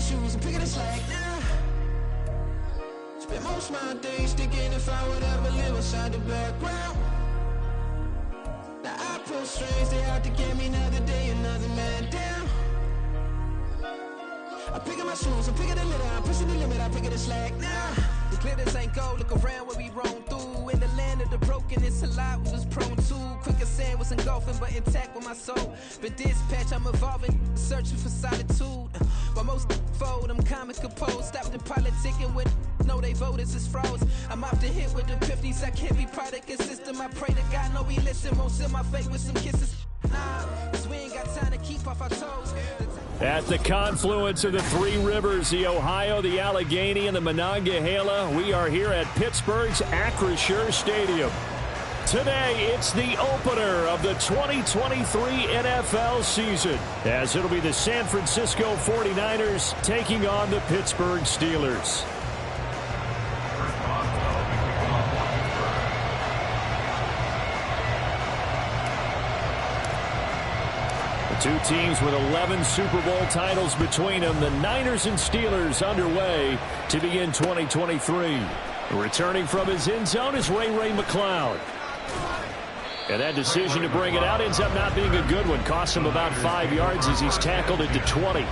shoes and picking the slack now. Spend most of my days thinking if I would ever live inside the background. Now I pull strings, they out to get me another day, another man down. I'm picking my shoes, I'm picking the litter, I'm pushing the limit, I'm picking the slack now. The clear this ain't gold, look around where we roam through. In the land of the broken, it's a lot we was prone to. Quicker sand was engulfing, but intact with my soul. But dispatch, I'm evolving, searching for solitude. While most fold, I'm comic composed. Stopped the politicking with no, they voters is frauds. I'm off the hit with the 50s, I can't be product and system. I pray to God, no, we listen, won't seal my fate with some kisses. Nah, cause we ain't got time to keep off our toes. At the confluence of the three rivers, the Ohio, the Allegheny, and the Monongahela, we are here at Pittsburgh's Acrisure Stadium. Today, it's the opener of the 2023 NFL season, as it'll be the San Francisco 49ers taking on the Pittsburgh Steelers. Two teams with 11 Super Bowl titles between them. The Niners and Steelers underway to begin 2023. Returning from his end zone is Ray McCloud. And that decision to bring it out ends up not being a good one. Costs him about 5 yards as he's tackled at the 20.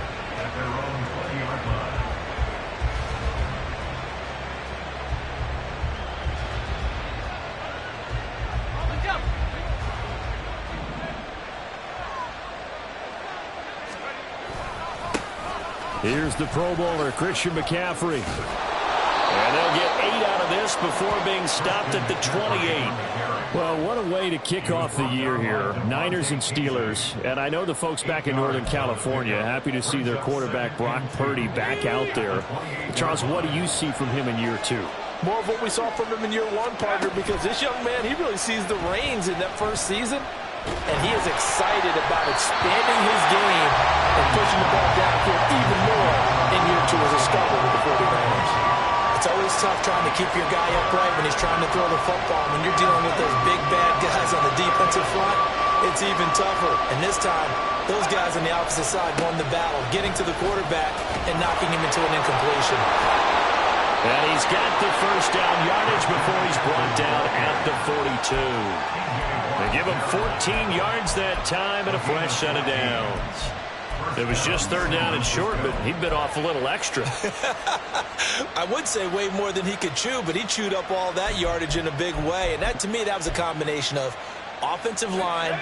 Here's the Pro Bowler, Christian McCaffrey. And they'll get 8 out of this before being stopped at the 28. Well, what a way to kick off the year here. Niners and Steelers. And I know the folks back in Northern California happy to see their quarterback Brock Purdy back out there. Charles, what do you see from him in year 2? More of what we saw from him in year 1, partner, because this young man, he really sees the reins in that first season. And he is excited about expanding his game and pushing the ball downfield even more in year 2 as a starter with the 49ers. It's always tough trying to keep your guy upright when he's trying to throw the football. When you're dealing with those big, bad guys on the defensive front, it's even tougher. And this time, those guys on the opposite side won the battle, getting to the quarterback and knocking him into an incompletion. And he's got the first down yardage before he's brought down at the 42. They give him 14 yards that time and a fresh set of downs. It was just third down and short, but he bit off a little extra. I would say way more than he could chew, but he chewed up all that yardage in a big way. And that, to me, that was a combination of offensive line,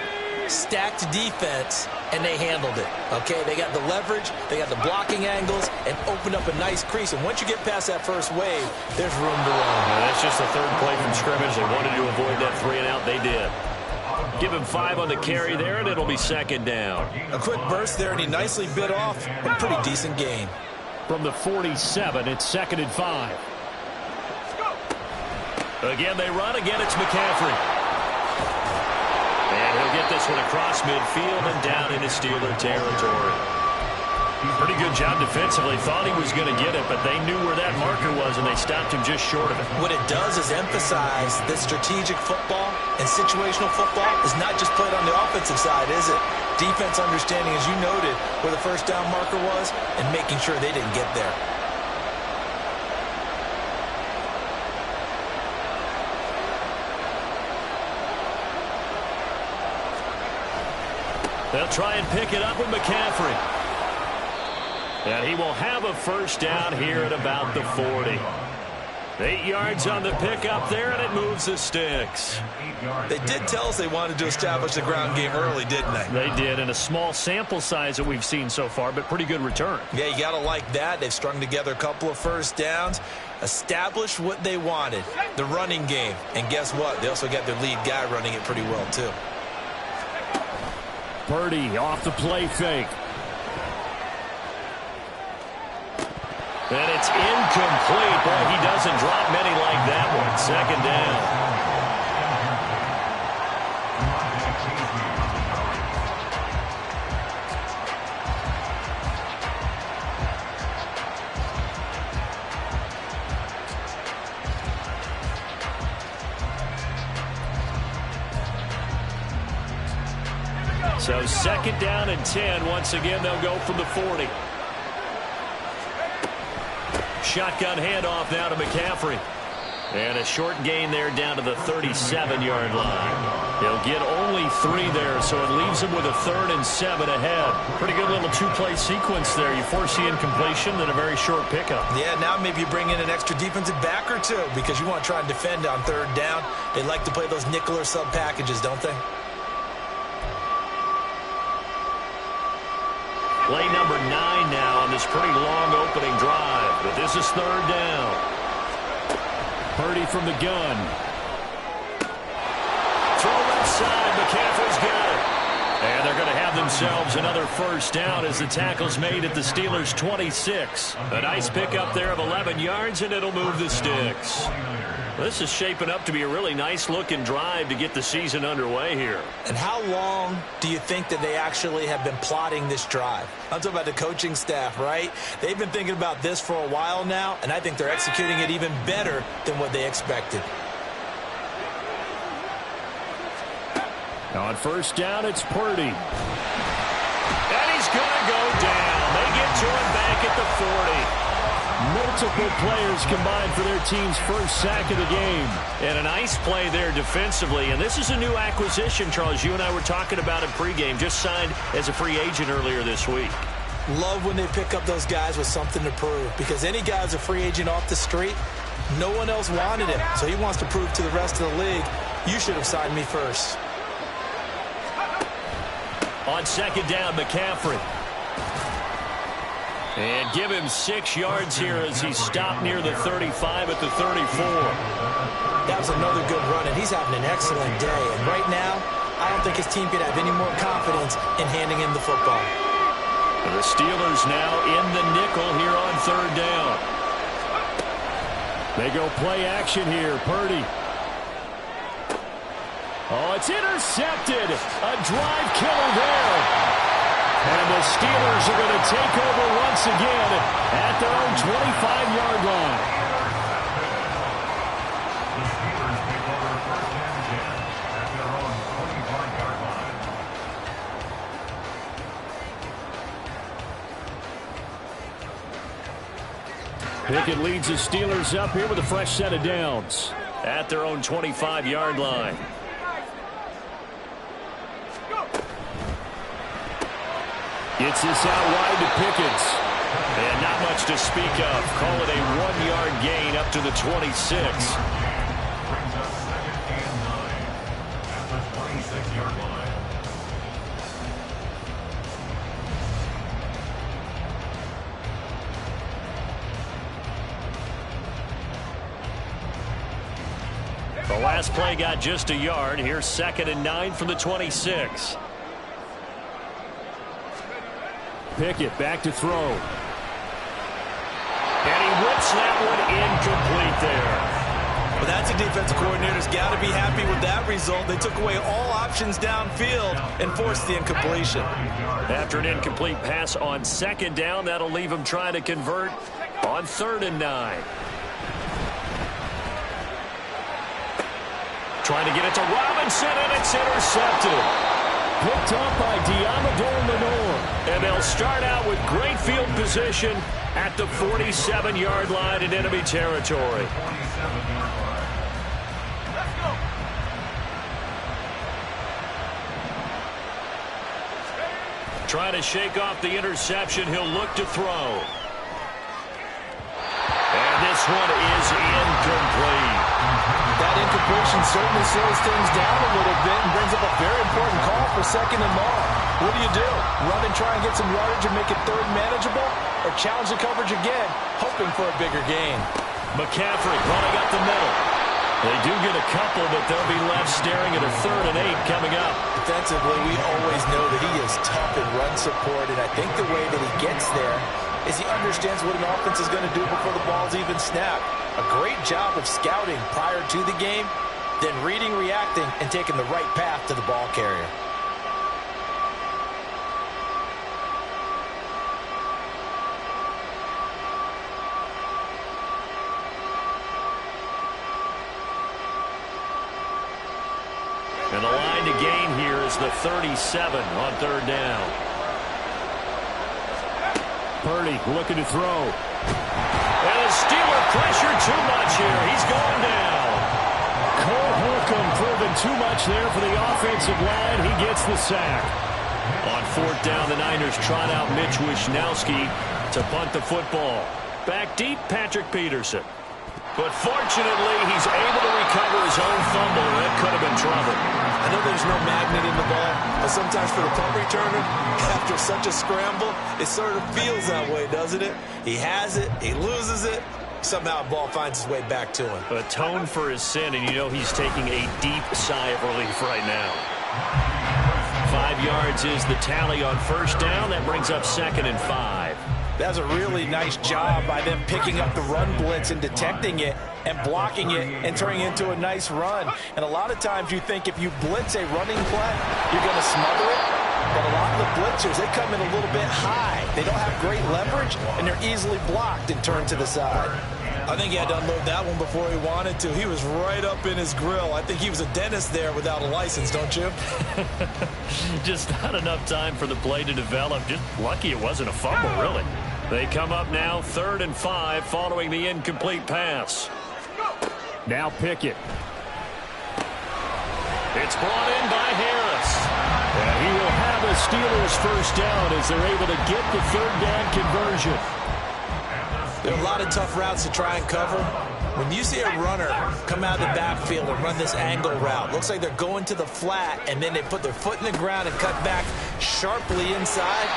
stacked defense, and they handled it. Okay, they got the leverage, they got the blocking angles, and opened up a nice crease. And once you get past that first wave, there's room to run. That's just the third play from scrimmage. They wanted to avoid that 3 and out. They did. Give him 5 on the carry there, and it'll be second down. A quick burst there, and he nicely bit off a pretty decent gain. From the 47, it's second and 5. Again, they run. Again, it's McCaffrey. And he'll get this one across midfield and down into Steeler territory. Pretty good job defensively. Thought he was going to get it, but they knew where that marker was, and they stopped him just short of it. What it does is emphasize that strategic football and situational football is not just played on the offensive side, is it? Defense understanding, as you noted, where the first down marker was and making sure they didn't get there. They'll try and pick it up with McCaffrey. And he will have a first down here at about the 40. 8 yards on the pickup there, and it moves the sticks. They did tell us they wanted to establish the ground game early, didn't they? They did, in a small sample size that we've seen so far, but pretty good return. Yeah, you got to like that. They've strung together a couple of first downs, established what they wanted, the running game. And guess what? They also got their lead guy running it pretty well, too. Purdy off the play fake. And it's incomplete. Boy, he doesn't drop many like that one. Second down. So second down and 10. Once again, they'll go from the 40. shotgun handoff now to McCaffrey. And a short gain there down to the 37-yard line. He'll get only 3 there, so it leaves him with a 3rd and 7 ahead. Pretty good little 2-play sequence there. You force the incompletion, then a very short pickup. Yeah, now maybe you bring in an extra defensive back or two because you want to try and defend on 3rd down. They like to play those nickel or sub packages, don't they? Play number 9 now on this pretty long opening drive. But this is 3rd down. Purdy from the gun. Throw left side. McCaffrey's got it. And they're going to have themselves another 1st down as the tackle's made at the Steelers' 26. A nice pickup there of 11 yards, and it'll move the sticks. This is shaping up to be a really nice-looking drive to get the season underway here. And how long do you think that they actually have been plotting this drive? I'm talking about the coaching staff, right? They've been thinking about this for a while now, and I think they're executing it even better than what they expected. On 1st down, it's Purdy. And he's going to go down. They get to him back at the 40. Multiple players combined for their team's 1st sack of the game. And a nice play there defensively. And this is a new acquisition, Charles. You and I were talking about it pregame. Just signed as a free agent earlier this week. Love when they pick up those guys with something to prove. Because any guy's a free agent off the street, no one else wanted him. So he wants to prove to the rest of the league, you should have signed me first. On 2nd down, McCaffrey. And give him 6 yards here as he stopped near the 35 at the 34. That was another good run, and he's having an excellent day. And right now, I don't think his team could have any more confidence in handing him the football. And the Steelers now in the nickel here on 3rd down. They go play action here. Purdy. Oh, it's intercepted. A drive killer there. And the Steelers are going to take over once again at their own 25-yard line. The Steelers take over 1st and 10 at their own 25-yard line. Pickett leads the Steelers up here with a fresh set of downs at their own 25-yard line. Gets this out wide to Pickett. And not much to speak of. Call it a 1-yard gain up to the 26. Brings us 2nd and 9 at the 26-yard line. The last play got just a yard. Here's 2nd and 9 from the 26. Pickett back to throw. And he whips that one incomplete there. Well, that's a defensive coordinator's got to be happy with that result. They took away all options downfield and forced the incompletion. After an incomplete pass on 2nd down, that'll leave him trying to convert on 3rd and 9. Trying to get it to Robinson, and it's intercepted. Picked up by Diamador Lenore. And they'll start out with great field position at the 47-yard line in enemy territory. Trying to shake off the interception. He'll look to throw. And this one is incomplete. That incompletion certainly slows things down a little bit and brings up a very important call for 2nd and long. What do? Run and try and get some yardage and make it 3rd manageable? Or challenge the coverage again, hoping for a bigger gain? McCaffrey running up the middle. They do get a couple, but they'll be left staring at a 3rd and 8 coming up. Defensively, we always know that he is tough in run support, and I think the way that he gets there is he understands what an offense is going to do before the ball's even snapped. A great job of scouting prior to the game, then reading, reacting, and taking the right path to the ball carrier. And the line to gain here is the 37 on 3rd down. Purdy looking to throw. And the Steeler pressure too much here. He's going down. Cole Holcomb proving too much there for the offensive line. He gets the sack. On fourth down, the Niners trot out Mitch Wishnowsky to punt the football. Back deep, Patrick Peterson. But fortunately, he's able to recover his own fumble. That could have been trouble. I know there's no magnet in the ball, but sometimes for the punt returner, after such a scramble, it sort of feels that way, doesn't it? He has it, he loses it, somehow the ball finds its way back to him. Atone for his sin, and you know he's taking a deep sigh of relief right now. 5 yards is the tally on first down. That brings up 2nd and 5. That was a really nice job by them picking up the run blitz and detecting it and blocking it and turning it into a nice run. And a lot of times you think if you blitz a running play, you're going to smother it. But a lot of the blitzers, they come in a little bit high. They don't have great leverage, and they're easily blocked and turned to the side. I think he had to unload that one before he wanted to. He was right up in his grill. I think he was a dentist there without a license, don't you? Just not enough time for the play to develop. Just lucky it wasn't a fumble, really. They come up now 3rd and 5 following the incomplete pass. Now Pickett. It's brought in by Harris. And he will have a Steelers first down as they're able to get the 3rd down conversion. There are a lot of tough routes to try and cover. When you see a runner come out of the backfield and run this angle route, looks like they're going to the flat, and then they put their foot in the ground and cut back sharply inside.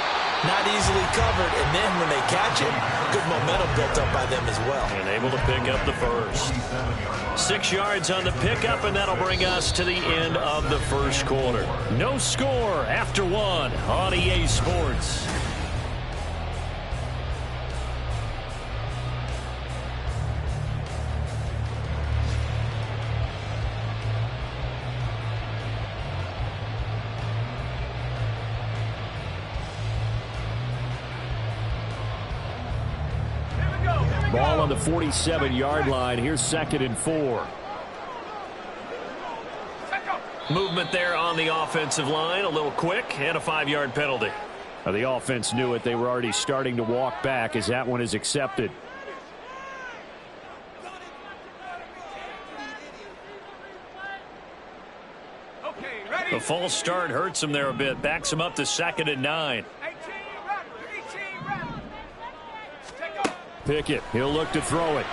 Not easily covered, and then when they catch it, good momentum built up by them as well. And able to pick up the first. 6 yards on the pickup, and that'll bring us to the end of the first quarter. No score after 1 on EA Sports. Ball on the 47-yard line. Here's 2nd and 4. Movement there on the offensive line. A little quick and a 5-yard penalty. The offense knew it. They were already starting to walk back as that one is accepted. The false start hurts him there a bit. Backs him up to 2nd and 9. Pickett, he'll look to throw it.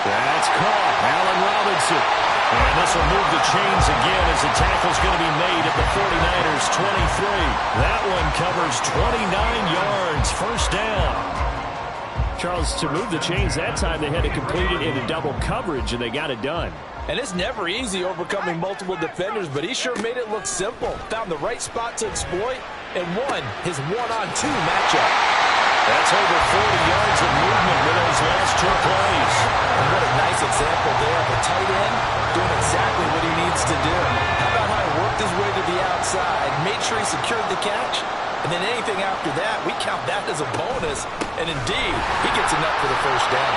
That's caught. Allen Robinson. And this will move the chains again as the tackle's going to be made at the 49ers 23. That one covers 29 yards. First down. Charles, to move the chains that time, they had to complete it into double coverage, and they got it done. And it's never easy overcoming multiple defenders, but he sure made it look simple. Found the right spot to exploit and won his one-on-two matchup. That's over 40 yards of movement with those last 2 plays. And what a nice example there of a tight end doing exactly what he needs to do. How about how he worked his way to the outside, made sure he secured the catch, and then anything after that, we count that as a bonus. And indeed, he gets enough for the first down.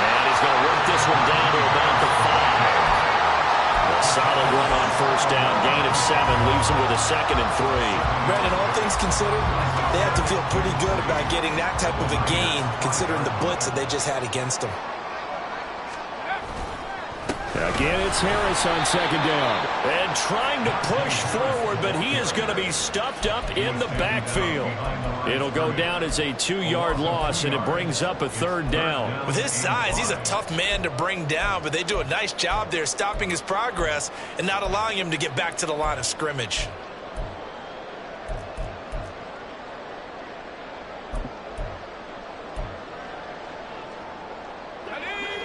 And he's going to work this one down to about the 5. A solid run on first down. Gain of 7 leaves him with a 2nd and 3. Brandon, all things considered, they have to feel pretty good about getting that type of a gain considering the blitz that they just had against them. Again, it's Harris on 2nd down. And trying to push forward, but he is going to be stuffed up in the backfield. It'll go down as a 2-yard loss, and it brings up a 3rd down. With his size, he's a tough man to bring down, but they do a nice job there stopping his progress and not allowing him to get back to the line of scrimmage.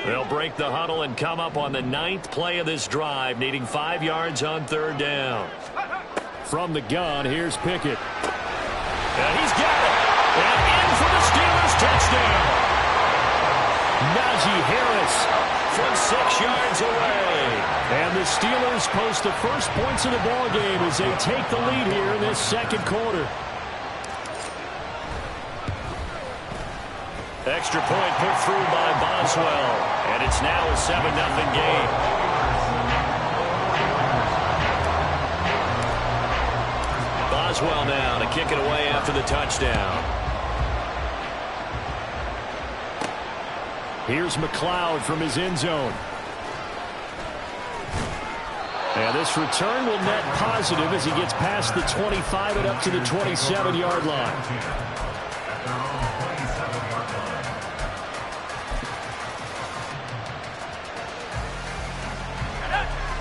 They'll break the huddle and come up on the 9th play of this drive, needing 5 yards on 3rd down. From the gun, here's Pickett. And he's got it. And in for the Steelers touchdown. Najee Harris from 6 yards away. And the Steelers post the first points of the ballgame as they take the lead here in this 2nd quarter. Extra point put through by Boswell. And it's now a 7-0 game. Boswell now to kick it away after the touchdown. Here's McLeod from his end zone. And this return will net positive as he gets past the 25 and up to the 27-yard line.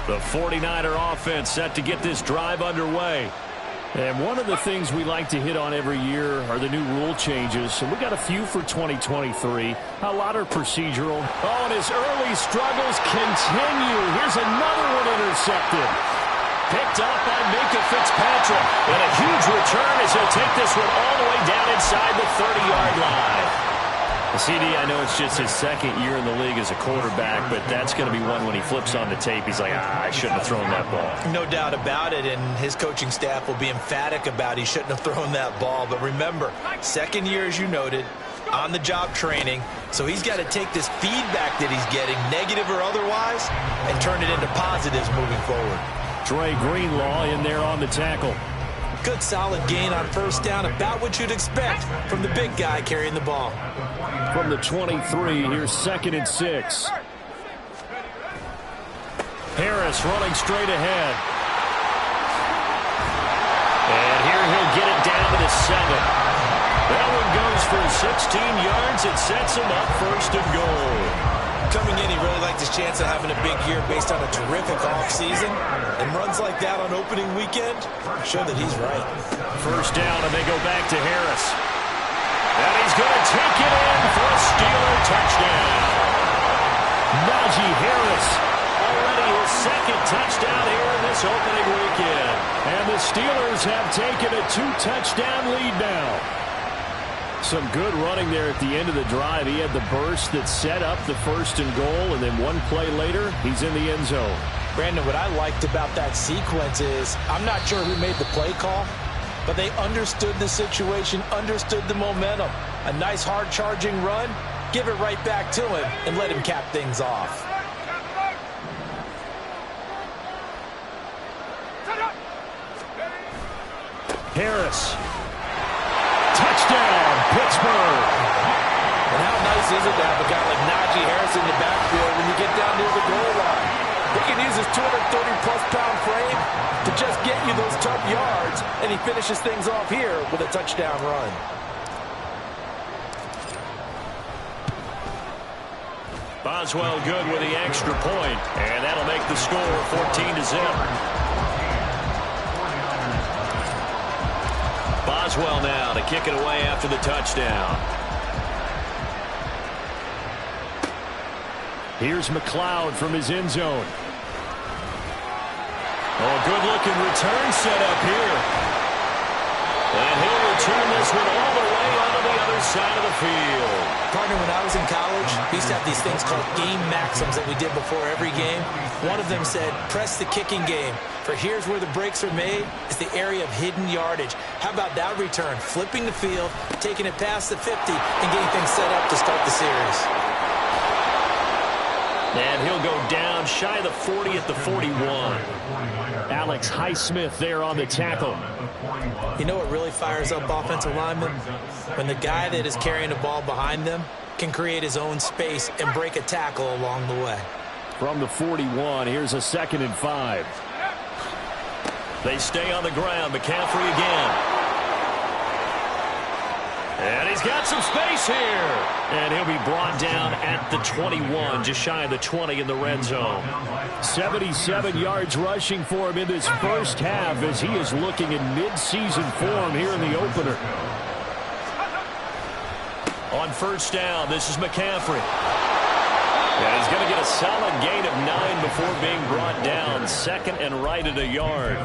The 49er offense set to get this drive underway. And one of the things we like to hit on every year are the new rule changes. And we got a few for 2023. A lot are procedural. Oh, and his early struggles continue. Here's another one intercepted. Picked up by Minkah Fitzpatrick. And a huge return as he'll take this one all the way down inside the 30-yard line. CD, I know it's just his second year in the league as a quarterback, but that's going to be one when he flips on the tape. He's like, I shouldn't have thrown that ball. No doubt about it, and his coaching staff will be emphatic about he shouldn't have thrown that ball. But remember, second year, as you noted, on-the-job training, so he's got to take this feedback that he's getting, negative or otherwise, and turn it into positives moving forward. Dre Greenlaw in there on the tackle. Good solid gain on first down, about what you'd expect from the big guy carrying the ball. From the 23, here's 2nd and 6. Harris running straight ahead. And here he'll get it down to the 7. That one goes for 16 yards. It sets him up 1st and goal. Coming in, he really liked his chance of having a big year based on a terrific offseason. And runs like that on opening weekend show that he's right. First down, and they go back to Harris. And he's going to take it in for a Steeler touchdown. Najee Harris, already his 2nd touchdown here in this opening weekend. And the Steelers have taken a 2-touchdown lead now. Some good running there at the end of the drive. He had the burst that set up the 1st and goal, and then one play later, he's in the end zone. Brandon, what I liked about that sequence is I'm not sure who made the play call, but they understood the situation, understood the momentum. A nice hard-charging run, give it right back to him, and let him cap things off. Harris. Touchdown, Pittsburgh. And how nice is it to have a guy like Najee Harris in the backfield when you get down near the goal line? He can use his 230-plus pound frame to just get you those tough yards, and he finishes things off here with a touchdown run. Boswell good with the extra point, and that'll make the score 14-0. Boswell now to kick it away after the touchdown. Here's McLeod from his end zone. Oh, good-looking return set up here. And he'll return this one all the way onto the other side of the field. Partner, when I was in college, we used to have these things called game maxims that we did before every game. One of them said, press the kicking game. For here's where the breaks are made, is the area of hidden yardage. How about that return? Flipping the field, taking it past the 50, and getting things set up to start the series. And he'll go down shy of the 40 at the 41. Alex Highsmith there on the tackle. You know what really fires up offensive linemen? When the guy that is carrying the ball behind them can create his own space and break a tackle along the way. From the 41, here's a 2nd and 5. They stay on the ground. McCaffrey again. And he's got some space here. And he'll be brought down at the 21, just shy of the 20 in the red zone. 77 yards rushing for him in this first half as he is looking in mid-season form here in the opener. On first down, this is McCaffrey. And he's going to get a solid gain of 9 before being brought down. 2nd and right at a yard.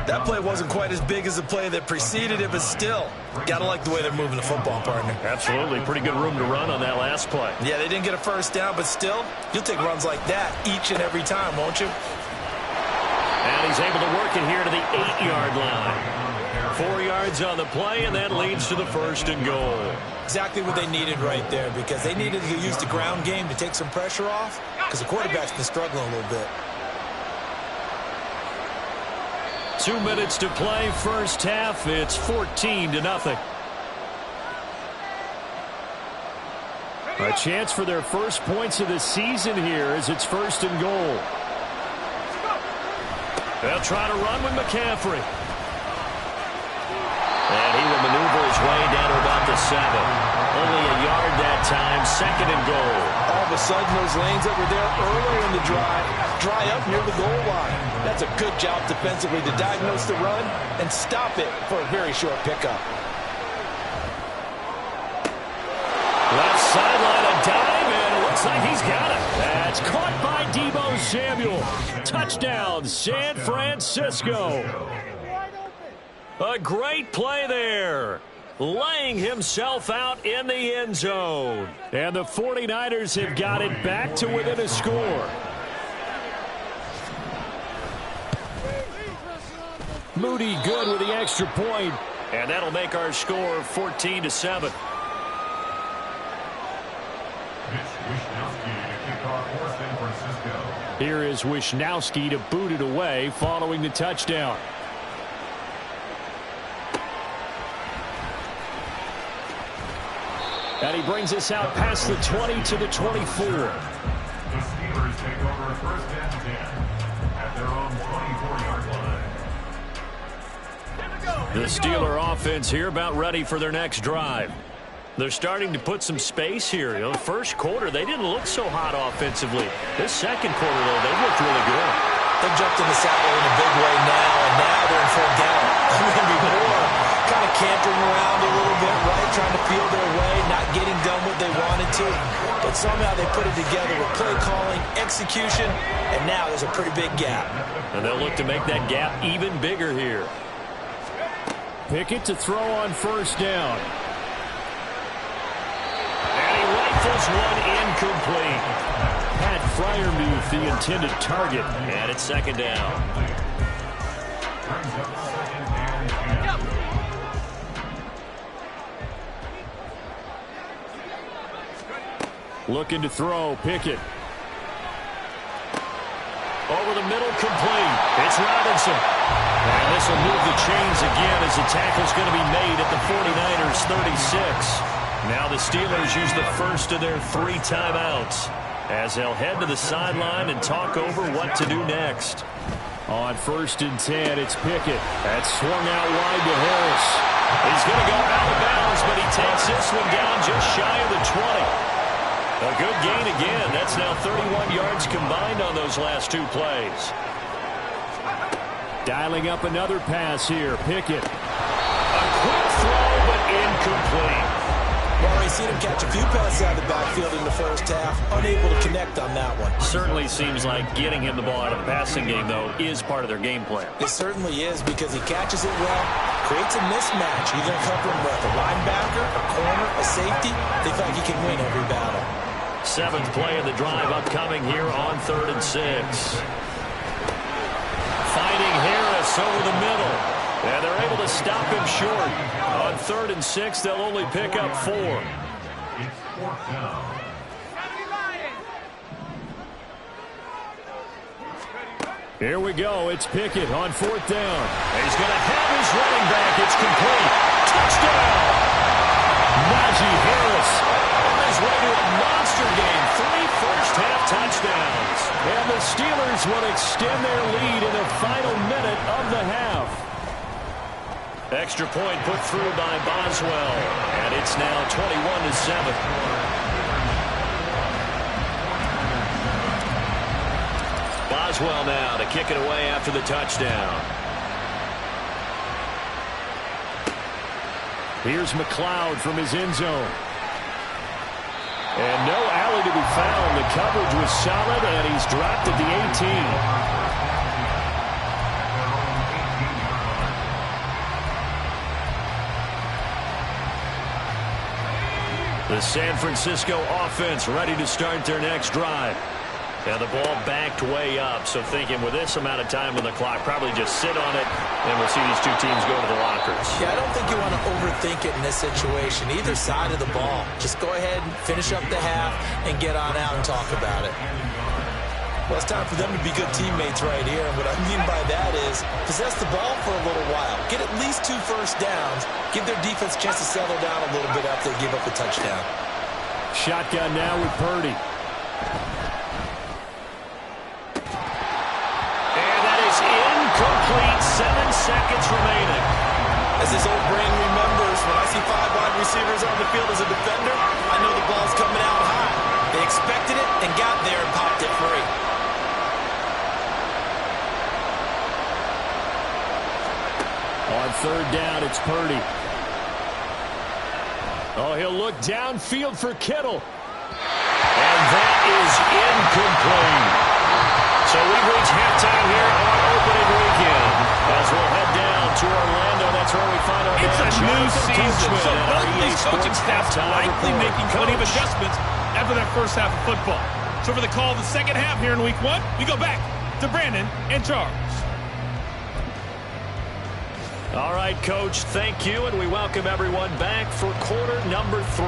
That play wasn't quite as big as the play that preceded it, but still, got to like the way they're moving the football, partner. Absolutely. Pretty good room to run on that last play. Yeah, they didn't get a first down, but still, you'll take runs like that each and every time, won't you? And he's able to work it here to the 8-yard line. 4 yards on the play, and that leads to the 1st and goal. Exactly what they needed right there, because they needed to use the ground game to take some pressure off, because the quarterback's been struggling a little bit. 2 minutes to play, first half. It's 14-0. A chance for their first points of the season here as it's 1st and goal. They'll try to run with McCaffrey. And he will maneuver his way down to about the 7. Only a yard that time, 2nd and goal. All of a sudden, those lanes that were there earlier in the drive dry up near the goal line. That's a good job defensively to diagnose the run and stop it for a very short pickup. Left sideline, a dive, and it looks like he's got it. That's caught by Deebo Samuel. Touchdown, San Francisco. A great play there. Laying himself out in the end zone. And the 49ers have got it back to within a score. Moody good with the extra point. And that'll make our score 14-7. Here is Wishnowsky to boot it away following the touchdown. And he brings us out past the 20 to the 24. The Steelers take over 1st and 10 at their own 24-yard line. The Steeler offense here about ready for their next drive. They're starting to put some space here. You know, the first quarter, they didn't look so hot offensively. This second quarter, though, they looked really good. They jumped in the saddle in a big way now, and now they're in full gallop. I mean, before, kind of cantering around a little bit, right, trying to feel their way, not getting done what they wanted to. But somehow they put it together with play calling, execution, and now there's a pretty big gap. And they'll look to make that gap even bigger here. Pickett to throw on 1st down. Rifles one incomplete. Pat Freiermuth, the intended target, and it's 2nd down. Looking to throw, Pickett. Over the middle, complete. It's Robinson. And this will move the chains again as the tackle's going to be made at the 49ers 36. Now the Steelers use the first of their 3 timeouts as they'll head to the sideline and talk over what to do next. On 1st and 10, it's Pickett. That's swung out wide to Harris. He's going to go out of bounds, but he takes this one down just shy of the 20. A good gain again. That's now 31 yards combined on those last 2 plays. Dialing up another pass here, Pickett. A quick throw, but incomplete. Well, we've seen him catch a few passes out of the backfield in the first half, unable to connect on that one. Certainly seems like getting him the ball out of the passing game, though, is part of their game plan. It certainly is because he catches it well, creates a mismatch. You're going to cover him with a linebacker, a corner, a safety. They feel like he can win every battle. 7th play of the drive upcoming here on 3rd and 6. Finding Harris over the middle. And they're able to stop him short. On 3rd and 6, they'll only pick up 4. It's 4th down. Here we go. It's Pickett on 4th down. And he's going to have his running back. It's complete. Touchdown! Najee Harris on his way to a monster game. 3 first-half touchdowns. And the Steelers will extend their lead in the final minute of the half. Extra point put through by Boswell. And it's now 21-7. Boswell now to kick it away after the touchdown. Here's McLeod from his end zone. And no alley to be found. The coverage was solid, and he's dropped at the 18. The San Francisco offense ready to start their next drive. Now the ball backed way up, so thinking with this amount of time on the clock, probably just sit on it, and we'll see these 2 teams go to the lockers. Yeah, I don't think you want to overthink it in this situation, either side of the ball. Just go ahead and finish up the half and get on out and talk about it. Well, it's time for them to be good teammates right here, and what I mean by that is possess the ball for a little while. Get at least 2 first downs. Give their defense a chance to settle down a little bit after they give up a touchdown. Shotgun now with Purdy. And that is incomplete. 7 seconds remaining. As this old brain remembers, when I see 5 wide receivers on the field as a defender, I know the ball's coming out high. They expected it and got there and popped it free. On third down, it's Purdy. Oh, he'll look downfield for Kittle. And that is incomplete. So we've reached halftime here on opening weekend. As we'll head down to Orlando, that's where we find our It's a new season, so both our these coaching staffs are likely report. making plenty of adjustments after that first half of football. So for the call of the second half here in week 1, we go back to Brandon and Charles. All right, Coach, thank you, and we welcome everyone back for quarter number 3.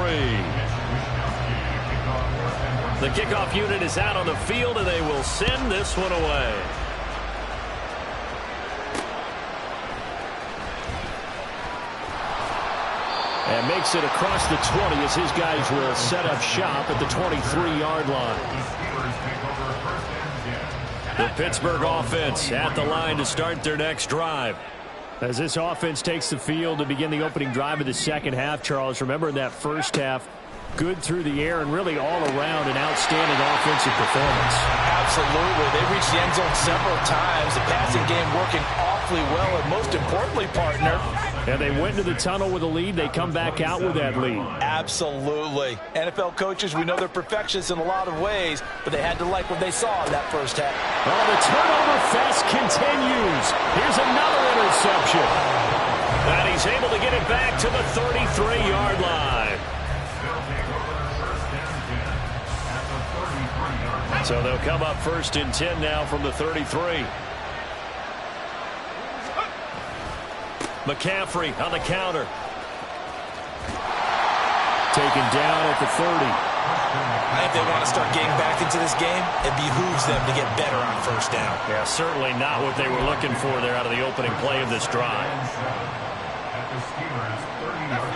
The kickoff unit is out on the field, and they will send this one away. And makes it across the 20 as his guys will set up shop at the 23-yard line. The Pittsburgh offense at the line to start their next drive. As this offense takes the field to begin the opening drive of the second half, Charles, remember in that first half, good through the air and really all around an outstanding offensive performance. Absolutely. They reached the end zone several times. The passing game working awfully well, and most importantly, partner, and they went into the tunnel with a lead. They come back out with that lead. Absolutely. NFL coaches, we know they're perfectionists in a lot of ways, but they had to like what they saw in that first half. Oh, the turnover fest continues. Here's another interception. And he's able to get it back to the 33-yard line. So they'll come up 1st and 10 now from the 33. McCaffrey on the counter. Taken down at the 30. I think they want to start getting back into this game. It behooves them to get better on first down. Yeah, certainly not what they were looking for there out of the opening play of this drive.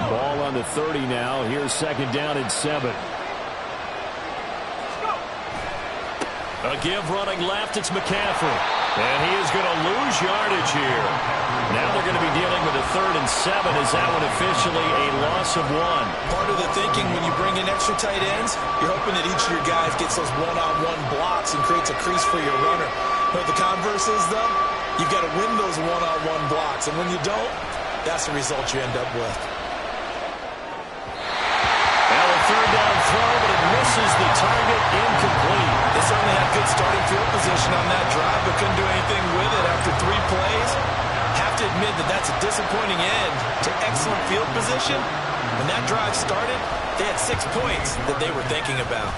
Ball on the 30 now. Here's 2nd down and 7. A give running left, it's McCaffrey. And he is going to lose yardage here. Now they're going to be dealing with a 3rd and 7. Is that one officially a loss of 1? Part of the thinking when you bring in extra tight ends, you're hoping that each of your guys gets those one-on-one blocks and creates a crease for your runner. But the converse is, though, you've got to win those one-on-one blocks. And when you don't, that's the result you end up with. Now a 3rd down throw, but it misses the target, incomplete. They certainly had good starting field position on that drive, but couldn't do anything with it after 3 plays. Have to admit that that's a disappointing end to excellent field position. When that drive started, they had 6 points that they were thinking about.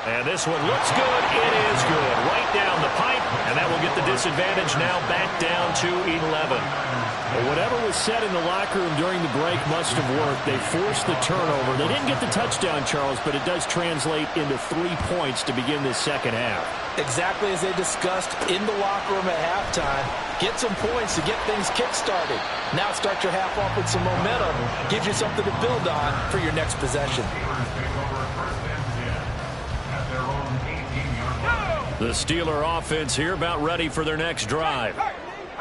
And this one looks good. It is good. Right down the pipe, and that will get the disadvantage now back down to 11. But whatever was said in the locker room during the break must have worked. They forced the turnover. They didn't get the touchdown, Charles, but it does translate into 3 points to begin this second half. Exactly as they discussed in the locker room at halftime. Get some points to get things kick-started. Now start your half off with some momentum. Gives you something to build on for your next possession. The Steeler offense here about ready for their next drive.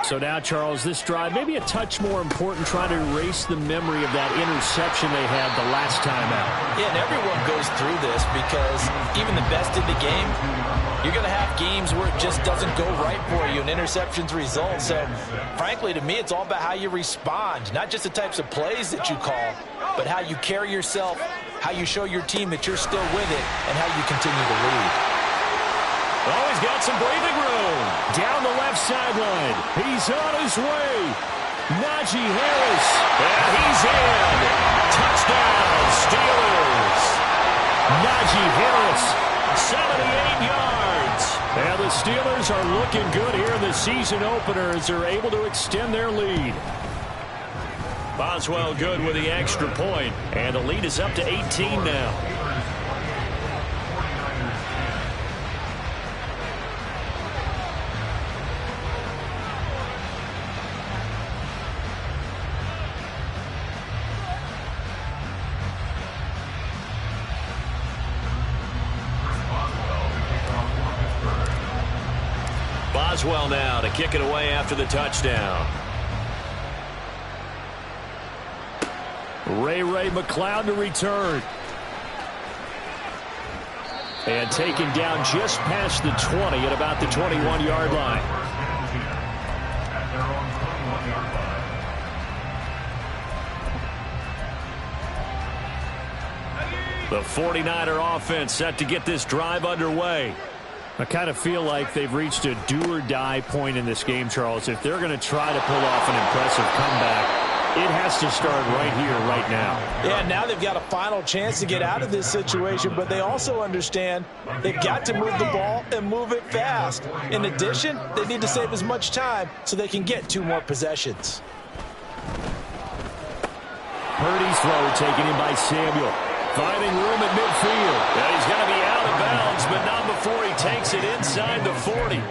So now, Charles, this drive maybe a touch more important, trying to erase the memory of that interception they had the last time out. Yeah, and everyone goes through this because even the best in the game, you're going to have games where it just doesn't go right for you and interceptions result. So, frankly, to me, it's all about how you respond, not just the types of plays that you call, but how you carry yourself, how you show your team that you're still with it, and how you continue to lead. Oh, he's got some breathing room. Down the left sideline. He's on his way. Najee Harris. And he's in. Touchdown, Steelers. Najee Harris, 78 yards. And the Steelers are looking good here in the season opener as they're able to extend their lead. Boswell good with the extra point. And the lead is up to 18 now. Boswell now to kick it away after the touchdown. Ray McCloud to return. And taken down just past the 20 at about the 21-yard line. At their own 21-yard line. The 49er offense set to get this drive underway. I kind of feel like they've reached a do-or-die point in this game, Charles. If they're going to try to pull off an impressive comeback, it has to start right here, right now. Yeah, now they've got a final chance to get out of this situation, but they also understand they've got to move the ball and move it fast. In addition, they need to save as much time so they can get 2 more possessions. Purdy's throw taken in by Samuel. Finding room at midfield. And he's going to be out of bounds, but not before he takes it inside the 40.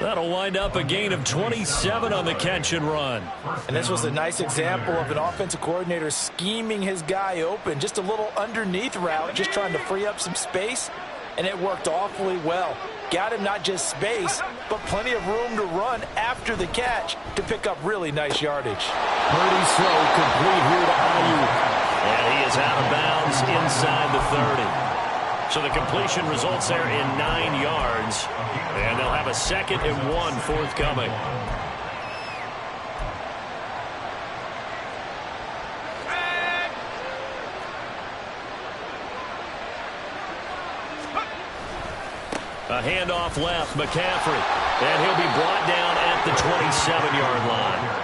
That'll wind up a gain of 27 on the catch and run. And this was a nice example of an offensive coordinator scheming his guy open. Just a little underneath route, just trying to free up some space, and it worked awfully well. Got him not just space, but plenty of room to run after the catch to pick up really nice yardage. Purdy's throw complete here to Ayuk. And he is out of bounds inside the 30. So the completion results there in 9 yards. And they'll have a 2nd and 1 forthcoming. A handoff left, McCaffrey. And he'll be brought down at the 27-yard line.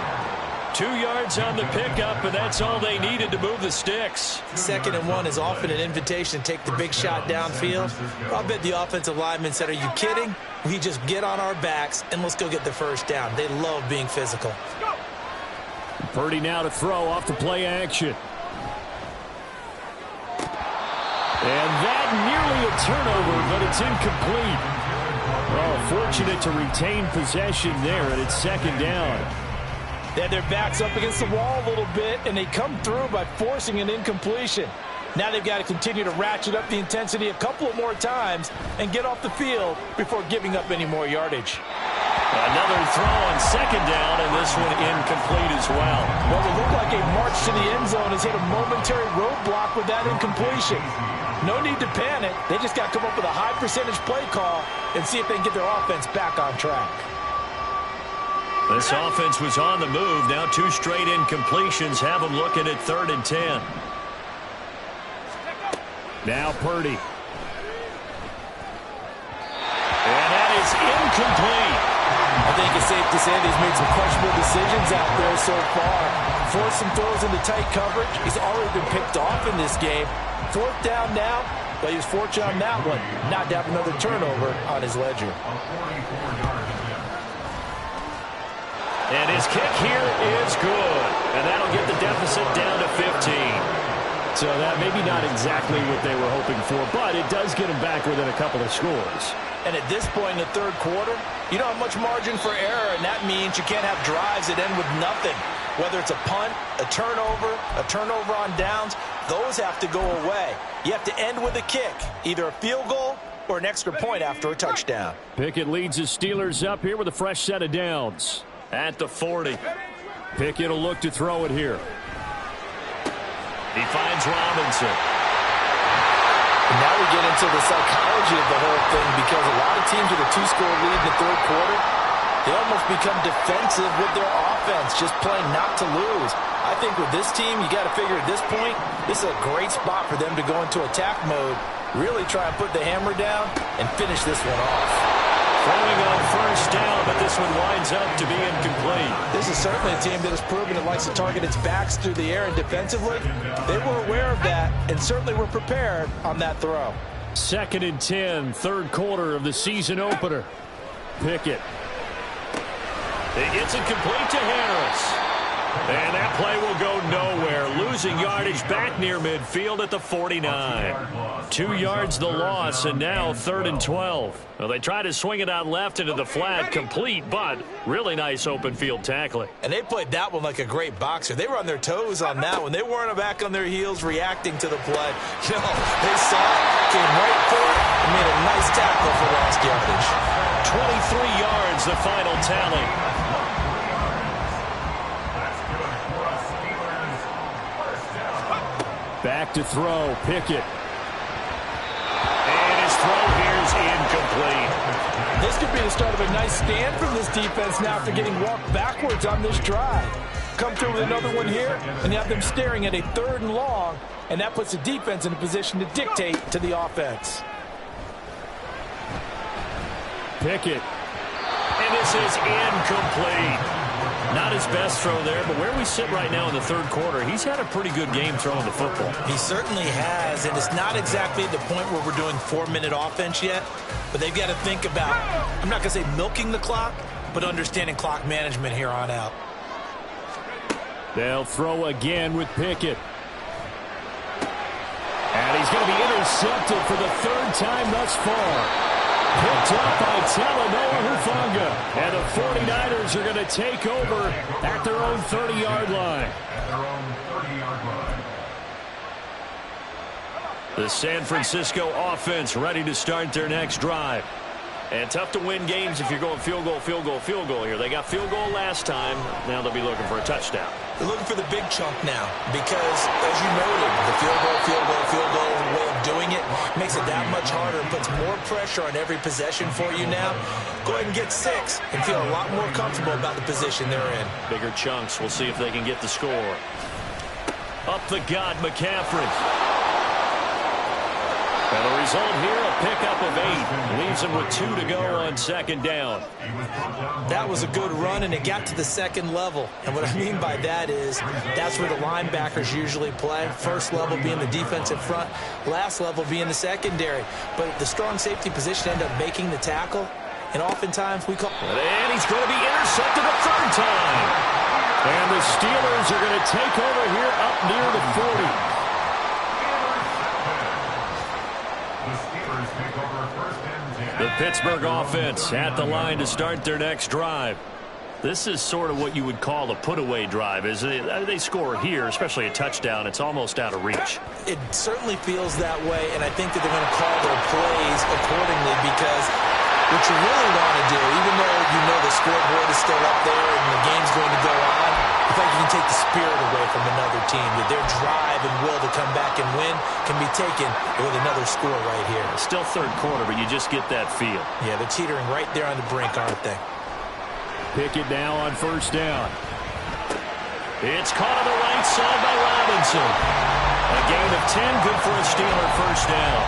2 yards on the pickup, and that's all they needed to move the sticks. 2nd and 1 is often an invitation to take the big shot downfield. I bet the offensive lineman said, "Are you kidding? We just get on our backs and let's go get the first down." They love being physical. Purdy now to throw off the play action. And that nearly a turnover, but it's incomplete. Oh, fortunate to retain possession there, and it's 2nd down. They had their backs up against the wall a little bit, and they come through by forcing an incompletion. Now they've got to continue to ratchet up the intensity a couple of more times and get off the field before giving up any more yardage. Another throw on 2nd down, and this one incomplete as well. Well, it looked like a march to the end zone has hit a momentary roadblock with that incompletion. No need to panic. They just got to come up with a high percentage play call and see if they can get their offense back on track. This offense was on the move. Now 2 straight incompletions have them looking at 3rd and 10. Now Purdy. And that is incomplete. I think it's safe to say that he's made some questionable decisions out there so far. Forced some throws into tight coverage. He's already been picked off in this game. 4th down now, but he was fortunate on that one not to have another turnover on his ledger. And his kick here is good. And that'll get the deficit down to 15. So that maybe not exactly what they were hoping for, but it does get them back within a couple of scores. And at this point in the 3rd quarter, you don't have much margin for error, and that means you can't have drives that end with nothing. Whether it's a punt, a turnover on downs, those have to go away. You have to end with a kick, either a field goal or an extra point after a touchdown. Pickett leads the Steelers up here with a fresh set of downs. At the 40. Pickett will look to throw it here. He finds Robinson. And now we get into the psychology of the whole thing, because a lot of teams with a 2-score lead in the 3rd quarter, they almost become defensive with their offense, just playing not to lose. I think with this team, you got to figure at this point, this is a great spot for them to go into attack mode, really try and put the hammer down and finish this one off. Throwing on 1st down, but this one winds up to be incomplete. This is certainly a team that has proven it likes to target its backs through the air and defensively. They were aware of that and certainly were prepared on that throw. 2nd and 10, 3rd quarter of the season opener. Pickett. It's incomplete to Harris. And that play will go nowhere. Losing yardage back near midfield at the 49. 2 yards the loss, and now 3rd and 12. Well, they try to swing it out left into the flat, complete, but really nice open field tackling. And they played that one like a great boxer. They were on their toes on that one. They weren't back on their heels reacting to the play. No, they saw it, came right for it, and made a nice Nice tackle for lost yardage. 23 yards, the final tally. Back to throw, Pickett. And his throw here is incomplete. This could be the start of a nice stand from this defense now after getting walked backwards on this drive. Come through with another one here, and you have them staring at a 3rd and long, and that puts the defense in a position to dictate to the offense. Pickett. And this is incomplete. Not his best throw there, but where we sit right now in the 3rd quarter, he's had a pretty good game throwing the football. He certainly has, and it's not exactly the point where we're doing 4-minute offense yet, but they've got to think about, I'm not going to say milking the clock, but understanding clock management here on out. They'll throw again with Pickett. And he's going to be intercepted for the 3rd time thus far. Picked up by Talanoa Hufanga. And the 49ers are going to take over at their own 30-yard line. The San Francisco offense ready to start their next drive. And tough to win games if you're going field goal, field goal, field goal here. They got field goal last time. Now they'll be looking for a touchdown. They're looking for the big chunk now because, as you noted, the field goal way of doing it makes it that much harder and puts more pressure on every possession for you now. Go ahead and get 6 and feel a lot more comfortable about the position they're in. Bigger chunks. We'll see if they can get the score. Up the gut, McCaffrey. And the result here, a pickup of 8. Leaves him with 2 to go on 2nd down. That was a good run, and it got to the 2nd level. And what I mean by that is that's where the linebackers usually play. First level being the defensive front, last level being the secondary. But the strong safety position ended up making the tackle, and oftentimes we call... And he's going to be intercepted a 3rd time. And the Steelers are going to take over here up near the 40. The Pittsburgh offense at the line to start their next drive. This is sort of what you would call a put-away drive. Is they score here, especially a touchdown, it's almost out of reach. It certainly feels that way, and I think that they're going to call their plays accordingly because what you really want to do, even though you know the scoreboard is still up there and the game's going to go on, I think you can take the spirit away from another team, that their drive and will to come back and win can be taken with another score right here. Still 3rd quarter, but you just get that feel. Yeah, they're teetering right there on the brink, aren't they? Pickett now on 1st down. It's caught on the right side by Robinson. A gain of 10, good for a Steeler 1st down.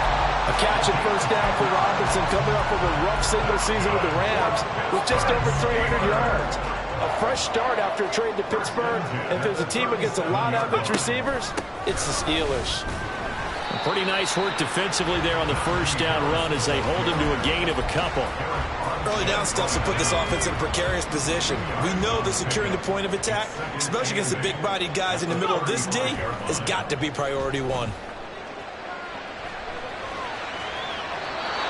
A catch and 1st down for Robinson, coming up with a rough single season with the Rams with just over 300 yards. A fresh start after a trade to Pittsburgh. If there's a team against a lot of its receivers, it's the Steelers. Pretty nice work defensively there on the 1st down run as they hold him to a gain of a couple. Early down stuff to put this offense in a precarious position. We know that securing the point of attack, especially against the big-bodied guys in the middle of this D, has got to be priority 1.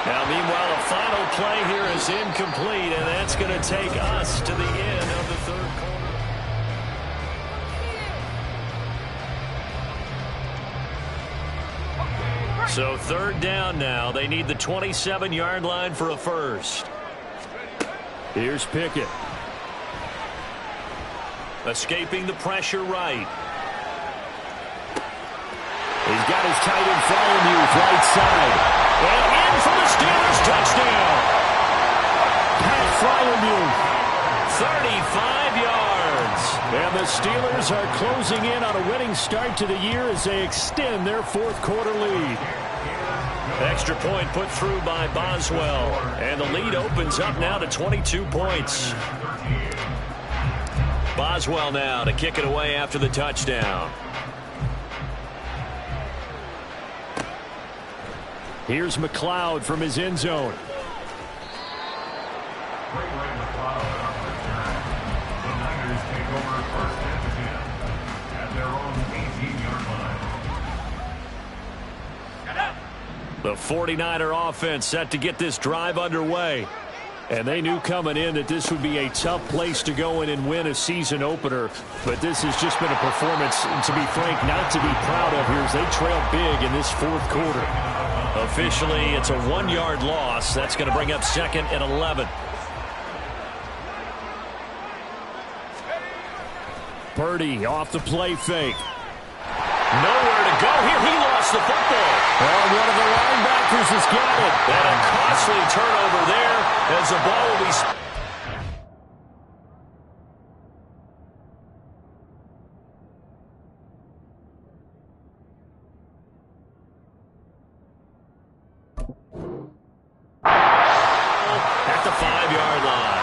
Now, meanwhile, a final play here is incomplete, and that's going to take us to the end of the 3rd quarter. So 3rd down now. They need the 27-yard line for a first. Here's Pickett. Escaping the pressure right. He's got his tight end Freiermuth right side. And in for the Steelers touchdown. Pat Freiermuth, 35 yards. And the Steelers are closing in on a winning start to the year as they extend their 4th quarter lead. Extra point put through by Boswell. And the lead opens up now to 22 points. Boswell now to kick it away after the touchdown. Here's McLeod from his end zone. The 49er offense set to get this drive underway. And they knew coming in that this would be a tough place to go in and win a season opener. But this has just been a performance, and to be frank, not to be proud of here as they trail big in this 4th quarter. Officially, it's a 1-yard loss. That's going to bring up 2nd and 11. Purdy off the play fake. Nowhere to go here. He lost the football. Well, one of the linebackers has got it. And a costly turnover there as the ball will be... at the 5-yard line.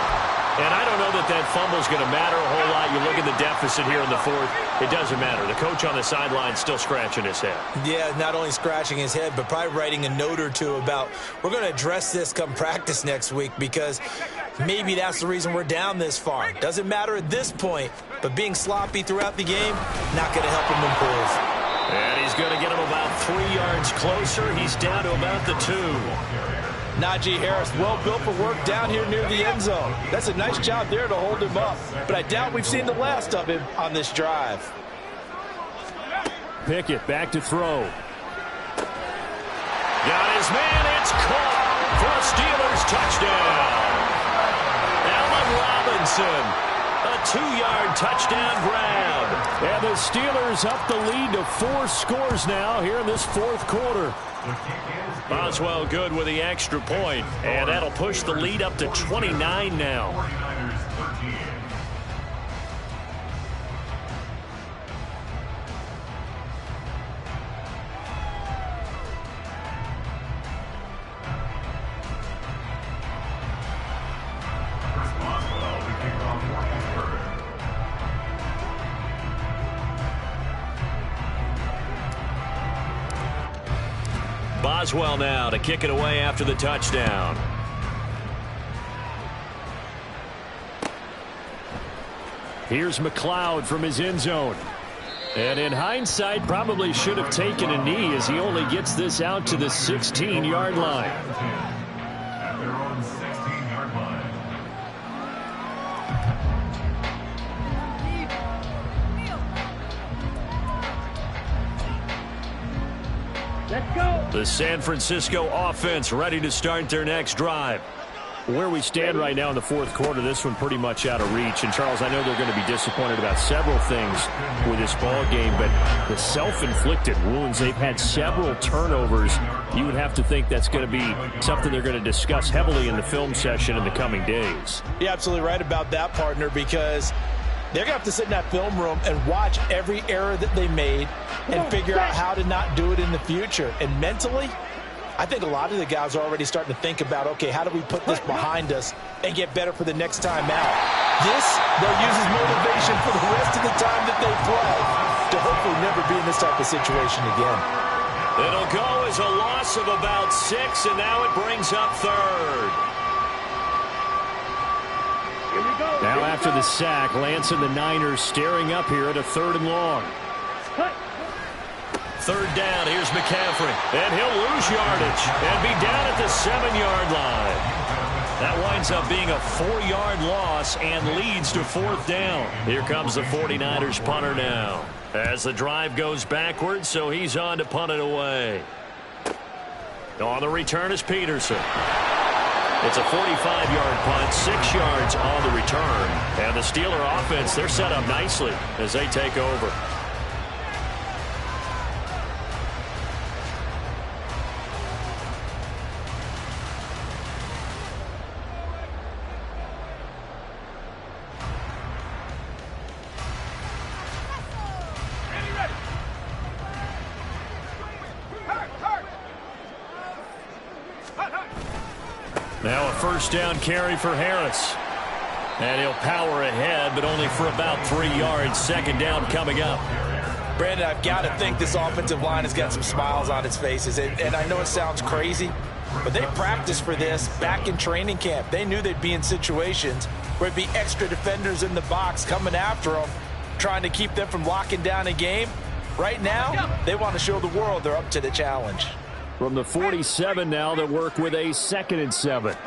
And I don't know that that fumble's going to matter a whole lot. You look at the deficit here in the 4th. It doesn't matter. The coach on the sideline still scratching his head. Yeah, not only scratching his head, but probably writing a note or two about we're going to address this come practice next week because maybe that's the reason we're down this far. Doesn't matter at this point, but being sloppy throughout the game, not going to help him improve. And he's going to get him about 3 yards closer. He's down to about the 2. Najee Harris, well built for work down here near the end zone. That's a nice job there to hold him up. But I doubt we've seen the last of him on this drive. Pickett back to throw. Got his man. It's caught for a Steelers touchdown. Allen Robinson, a 2-yard touchdown grab. And the Steelers up the lead to 4 scores now here in this 4th quarter. Boswell good with the extra point, and that'll push the lead up to 29 now. 49ers 13. Boswell, the kickoff for Pittsburgh. Boswell now to kick it away after the touchdown. Here's McLeod from his end zone. And in hindsight, probably should have taken a knee as he only gets this out to the 16-yard line. At their own 16-yard line. The San Francisco offense ready to start their next drive. Where we stand right now in the 4th quarter, this one pretty much out of reach. And, Charles, I know they're going to be disappointed about several things with this ball game, but the self-inflicted wounds, they've had several turnovers. You would have to think that's going to be something they're going to discuss heavily in the film session in the coming days. You're absolutely right about that, partner, because they're going to have to sit in that film room and watch every error that they made and figure out how to not do it in the future. And mentally, I think a lot of the guys are already starting to think about, okay, how do we put this behind us and get better for the next time out? This, they'll use as motivation for the rest of the time that they play to hopefully never be in this type of situation again. It'll go as a loss of about 6, and now it brings up 3rd. Now after the sack, Lance and the Niners staring up here at a 3rd and long. 3rd down, here's McCaffrey. And he'll lose yardage and be down at the 7-yard line. That winds up being a 4-yard loss and leads to 4th down. Here comes the 49ers punter now. As the drive goes backwards, so he's on to punt it away. On the return is Peterson. It's a 45-yard punt, 6 yards on the return. And the Steeler offense, they're set up nicely as they take over. Now a 1st down carry for Harris. And he'll power ahead, but only for about 3 yards. 2nd down coming up. Brandon, I've got to think this offensive line has got some smiles on its faces. And I know it sounds crazy, but they practiced for this back in training camp. They knew they'd be in situations where it'd be extra defenders in the box coming after them, trying to keep them from locking down a game. Right now, they want to show the world they're up to the challenge. From the 47 now, they work with a 2nd and 7.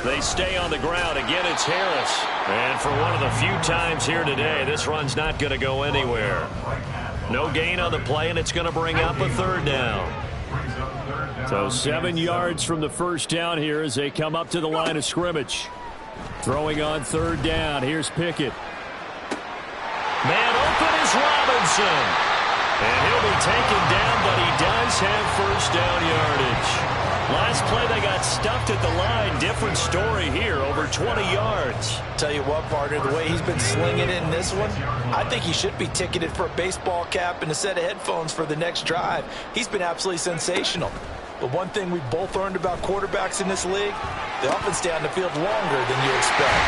They stay on the ground. Again, it's Harris. And for one of the few times here today, this run's not going to go anywhere. No gain on the play, and it's going to bring up a 3rd down. So 7 yards from the first down here as they come up to the line of scrimmage. Throwing on third down. Here's Pickett. Man open is Robinson. And he'll be taken down, but he does have first down yardage. Last play, they got stuffed at the line. Different story here, over 20 yards. Tell you what, partner, the way he's been slinging in this one, I think he should be ticketed for a baseball cap and a set of headphones for the next drive. He's been absolutely sensational. But one thing we both learned about quarterbacks in this league, they often stay on the field longer than you expect.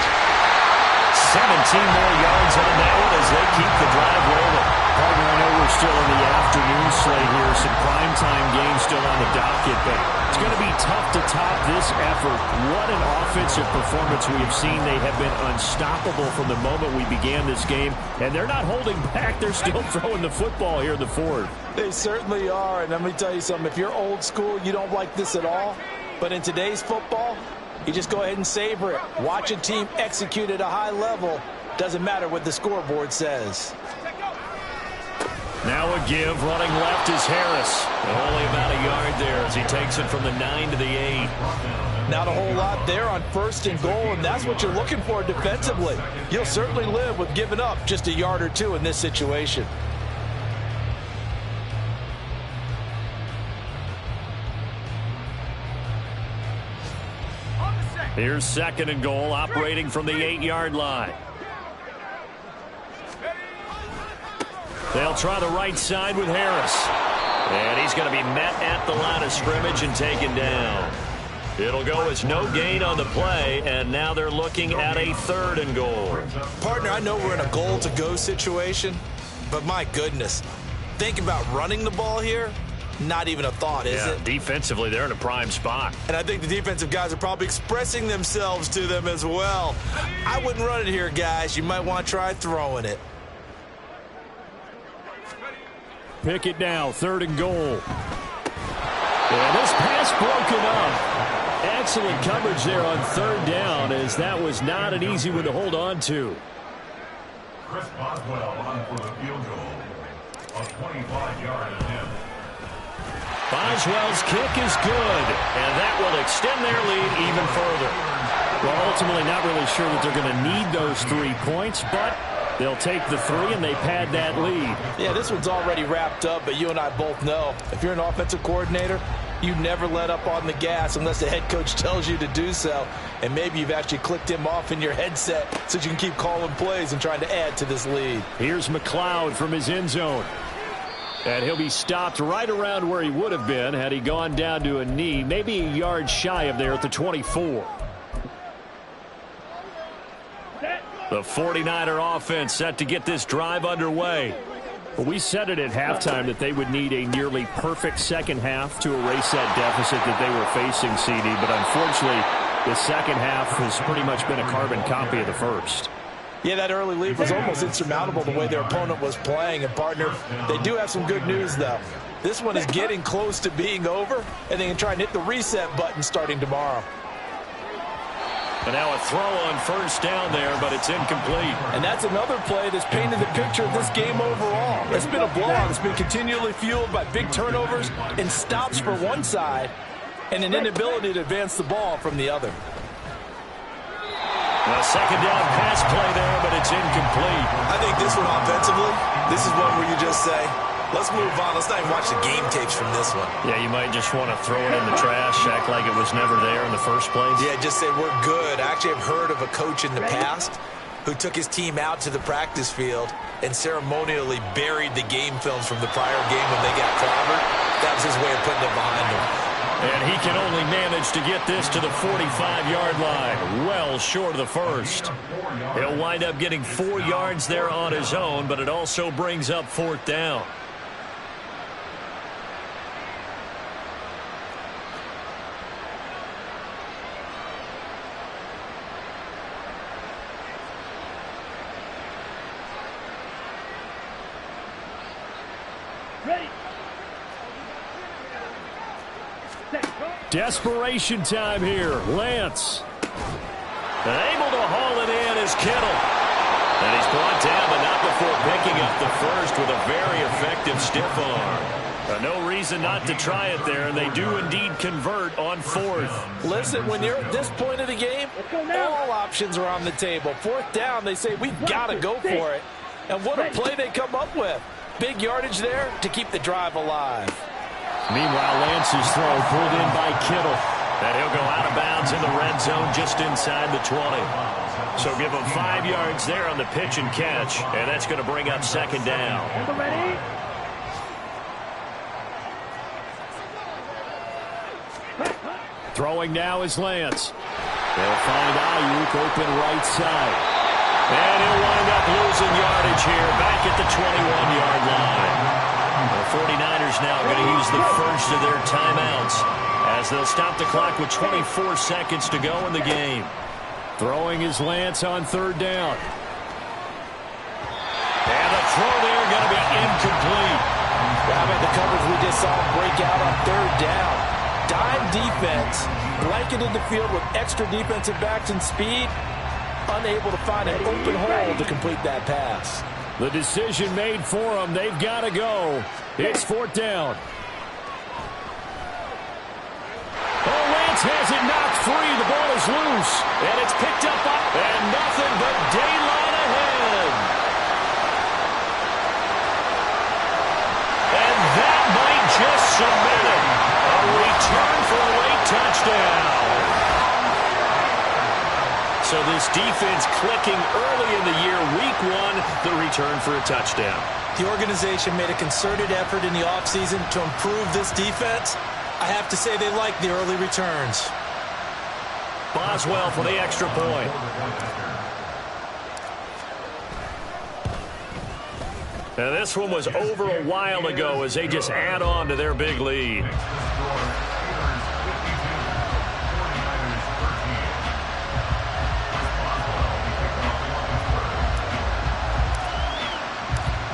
17 more yards on that one as they keep the drive rolling. Partner, I know we're still in the afternoon slate here. Some primetime games still on the docket, but it's going to be tough to top this effort. What an offensive performance we have seen. They have been unstoppable from the moment we began this game, and they're not holding back. They're still throwing the football here in the fourth. They certainly are, and let me tell you something. If you're old school, you don't like this at all. But in today's football, you just go ahead and savor it. Watch a team execute at a high level. Doesn't matter what the scoreboard says. Now a give. Running left is Harris. Only about a yard there as he takes it from the 9 to the 8. Not a whole lot there on first and goal, and that's what you're looking for defensively. You'll certainly live with giving up just a yard or two in this situation. Here's second and goal, operating from the 8-yard line. They'll try the right side with Harris. And he's going to be met at the line of scrimmage and taken down. It'll go as no gain on the play, and now they're looking at a third and goal. Partner, I know we're in a goal-to-go situation, but my goodness, think about running the ball here. Not even a thought, is it? Defensively, they're in a prime spot. And I think the defensive guys are probably expressing themselves to them as well. I wouldn't run it here, guys. You might want to try throwing it. Pickett now, third and goal. And this pass broken up. Excellent coverage there on third down, as that was not an easy one to hold on to. Chris Boswell on for the field goal. A 25-yard attempt. Boswell's kick is good, and that will extend their lead even further. Well, ultimately not really sure that they're going to need those 3 points, but they'll take the 3 and they pad that lead. Yeah, this one's already wrapped up, but you and I both know if you're an offensive coordinator, you never let up on the gas unless the head coach tells you to do so. And maybe you've actually clicked him off in your headset so you can keep calling plays and trying to add to this lead. Here's McLeod from his end zone. And he'll be stopped right around where he would have been had he gone down to a knee, maybe a yard shy of there at the 24. The 49er offense set to get this drive underway. Well, we said it at halftime that they would need a nearly perfect second half to erase that deficit that they were facing, CD. But unfortunately, the second half has pretty much been a carbon copy of the first. Yeah, that early lead was almost insurmountable the way their opponent was playing. And, partner, they do have some good news, though. This one is getting close to being over, and they can try and hit the reset button starting tomorrow. And now a throw on first down there, but it's incomplete. And that's another play that's painted the picture of this game overall. It's been a blowout. It's been continually fueled by big turnovers and stops for one side and an inability to advance the ball from the other. A second down pass play there, but it's incomplete. I think this one offensively, this is one where you just say, let's move on. Let's not even watch the game tapes from this one. Yeah, you might just want to throw it in the trash, act like it was never there in the first place. Yeah, just say we're good. I actually have heard of a coach in the past who took his team out to the practice field and ceremonially buried the game films from the prior game when they got clobbered. That was his way of putting it behind them. And he can only manage to get this to the 45-yard line, well short of the first. He'll wind up getting 4 yards there on his own, but it also brings up fourth down. Desperation time here. Lance. And able to haul it in is Kittle. And he's brought down, but not before picking up the first with a very effective stiff arm. No reason not to try it there, and they do indeed convert on fourth. Listen, when you're at this point of the game, all options are on the table. Fourth down, they say, we've got to go for it. And what a play they come up with. Big yardage there to keep the drive alive. Meanwhile, Lance's throw pulled in by Kittle. And he'll go out of bounds in the red zone just inside the 20. So give him 5 yards there on the pitch and catch, and that's going to bring up second down. Throwing now is Lance. They'll find Ayuk open right side. And he'll wind up losing yardage here back at the 21-yard line. The 49ers now going to use the first of their timeouts as they'll stop the clock with 24 seconds to go in the game. Throwing is Lance on third down. And the throw there going to be incomplete. How about the coverage we just saw break out on third down? Dime defense, blanketed the field with extra defensive backs and speed, unable to find an open hole to complete that pass. The decision made for them. They've got to go. It's fourth down. Oh, Lance has it knocked free. The ball is loose, and it's picked up and nothing but daylight ahead. And that might just cement it. A return for a late touchdown. So this defense clicking early in the year, week one, the return for a touchdown. The organization made a concerted effort in the offseason to improve this defense. I have to say they like the early returns. Boswell for the extra point. Now this one was over a while ago as they just add on to their big lead.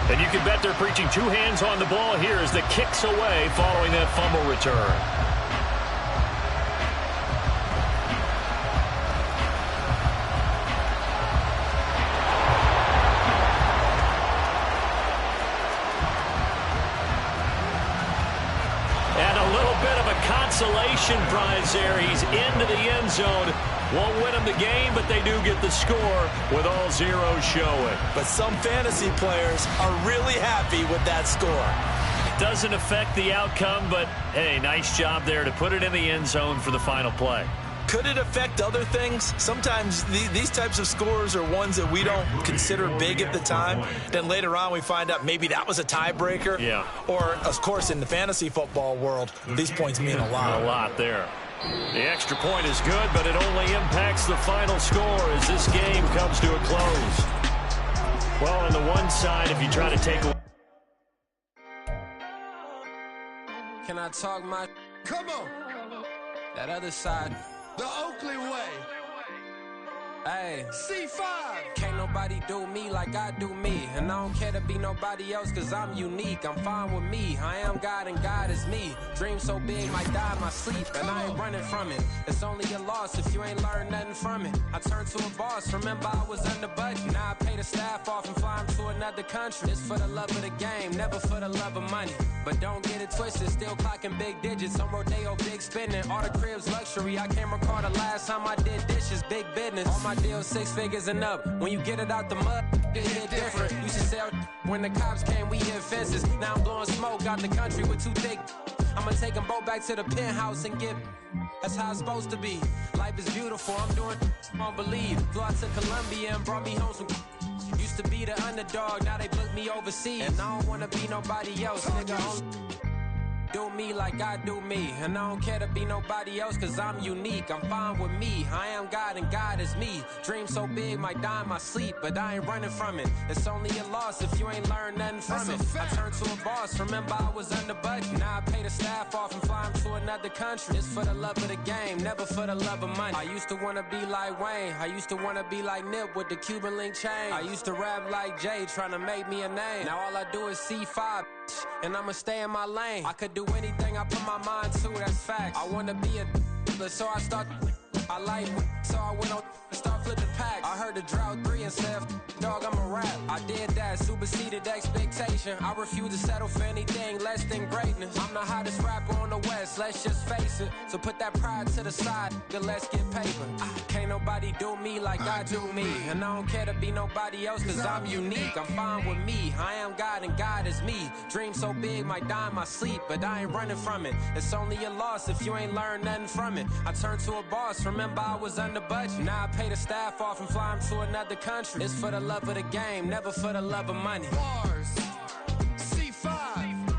And you can bet they're preaching two hands on the ball here as the kick's away following that fumble return. And a little bit of a consolation prize there. He's into the end zone. Won't win them the game, but they do get the score with all zeros showing. But some fantasy players are really happy with that score. Doesn't affect the outcome, but, hey, nice job there to put it in the end zone for the final play. Could it affect other things? Sometimes these types of scores are ones that we don't consider big at the time. Then later on we find out maybe that was a tiebreaker. Yeah. Or, of course, in the fantasy football world, these points mean a lot. A lot there. The extra point is good, but it only impacts the final score as this game comes to a close. Well, on the one side, if you try to take away... Can I talk my... Come on! That other side. The Oakley way. Hey. C5. Can't nobody do me like I do me. And I don't care to be nobody else cause I'm unique. I'm fine with me. I am God and God is me. Dream so big might die in my sleep. And I ain't running from it. It's only a loss if you ain't learned nothing from it. I turned to a boss. Remember I was under budget. Now I pay the staff off and fly them to another country. It's for the love of the game, never for the love of money. But don't get it twisted. Still clocking big digits. On Rodeo, big spending. All the cribs luxury. I can't recall the last time I did dishes. Big business. All my deals 6 figures and up. When you get it out the mud, it hit different. Used to sell when the cops came, we hit fences. Now I'm blowing smoke out the country with 2 thick. I'ma take them both back to the penthouse and get. That's how it's supposed to be. Life is beautiful. I'm doing. Won't believe. Flew out to Colombia and brought me home some. Used to be the underdog. Now they booked me overseas. And I don't wanna be nobody else, nigga. Do me like I do me. And I don't care to be nobody else cause I'm unique. I'm fine with me. I am God and God is me. Dream so big might die in my sleep, but I ain't running from it. It's only a loss if you ain't learned nothing from it. I turned to a boss. Remember I was under budget. Now I pay the staff off and fly them to another country. It's for the love of the game, never for the love of money. I used to wanna be like Wayne. I used to wanna be like Nip with the Cuban link chain. I used to rap like Jay trying to make me a name. Now all I do is C5 and I'ma stay in my lane. I could do anything I put my mind to, that's facts. I wanna be a so I start. I like So I went on and start flipping packs. I heard the drought 3 and said, dog, I'm a rap. I did that, superseded expectation. I refuse to settle for anything less than greatness. I'm the hottest rapper on the West, let's just face it. So put that pride to the side, then let's get paper. Can't nobody do me like I do me. And I don't care to be nobody else, cause I'm unique. I'm fine with me, I am God and God is me. Dream so big, might die in my sleep, but I ain't running from it. It's only a loss if you ain't learned nothing from it. I turned to a boss, remember I was under budget. Now I pay the staff off and fly them to another country. It's for the love of the game, never for the love of money. Bars, C5,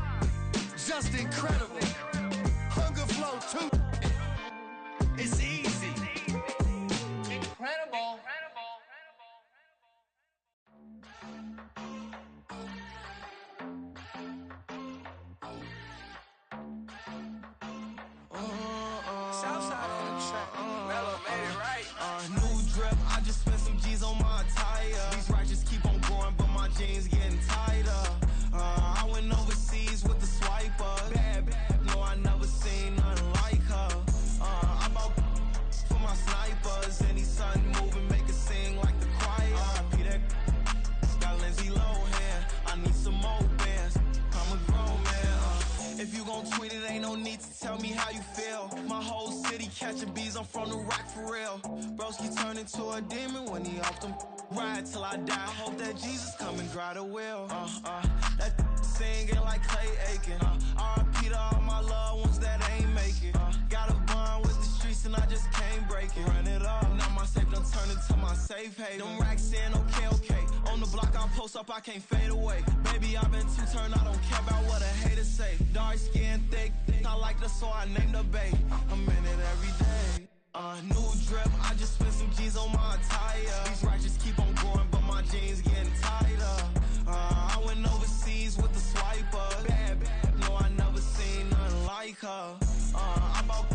just incredible. Hunger Flow 2, it's easy. Incredible. Southside on the track, Mellow made it right. New drip, I just spent some G's on my attire. These righteous keep on going, but my jeans getting tighter. I went overseas with the swiper. Bad, no, I never seen nothing like her. I bought for my snipers. Any son moving, make it sing like the choir. Peter got Lindsay Lohan. I need some more bands. I'm a grown man. If you gon' tweet it, ain't no need to tell me how you feel. My whole city catching bees, I'm from the rock for real. Broski turned into a demon when he off them. Ride till I die, hope that Jesus come and dry the wheel. That singing like Clay Aiken. R.I.P. to all my loved ones that ain't make it. Got a bond with the streets and I just can't break it. Run it up, now my safe done turned into my safe haven. Them racks in, okay. On the block I post up, I can't fade away. Baby, I've been too turned, I don't care about what a hater say. Dark skin, thick, I like the so I named the babe. I'm in it every day. New drip, I just spent some G's on my attire. These righteous keep on going, but my jeans getting tighter. I went overseas with the swiper. Bad, no, I never seen nothing like her. I bought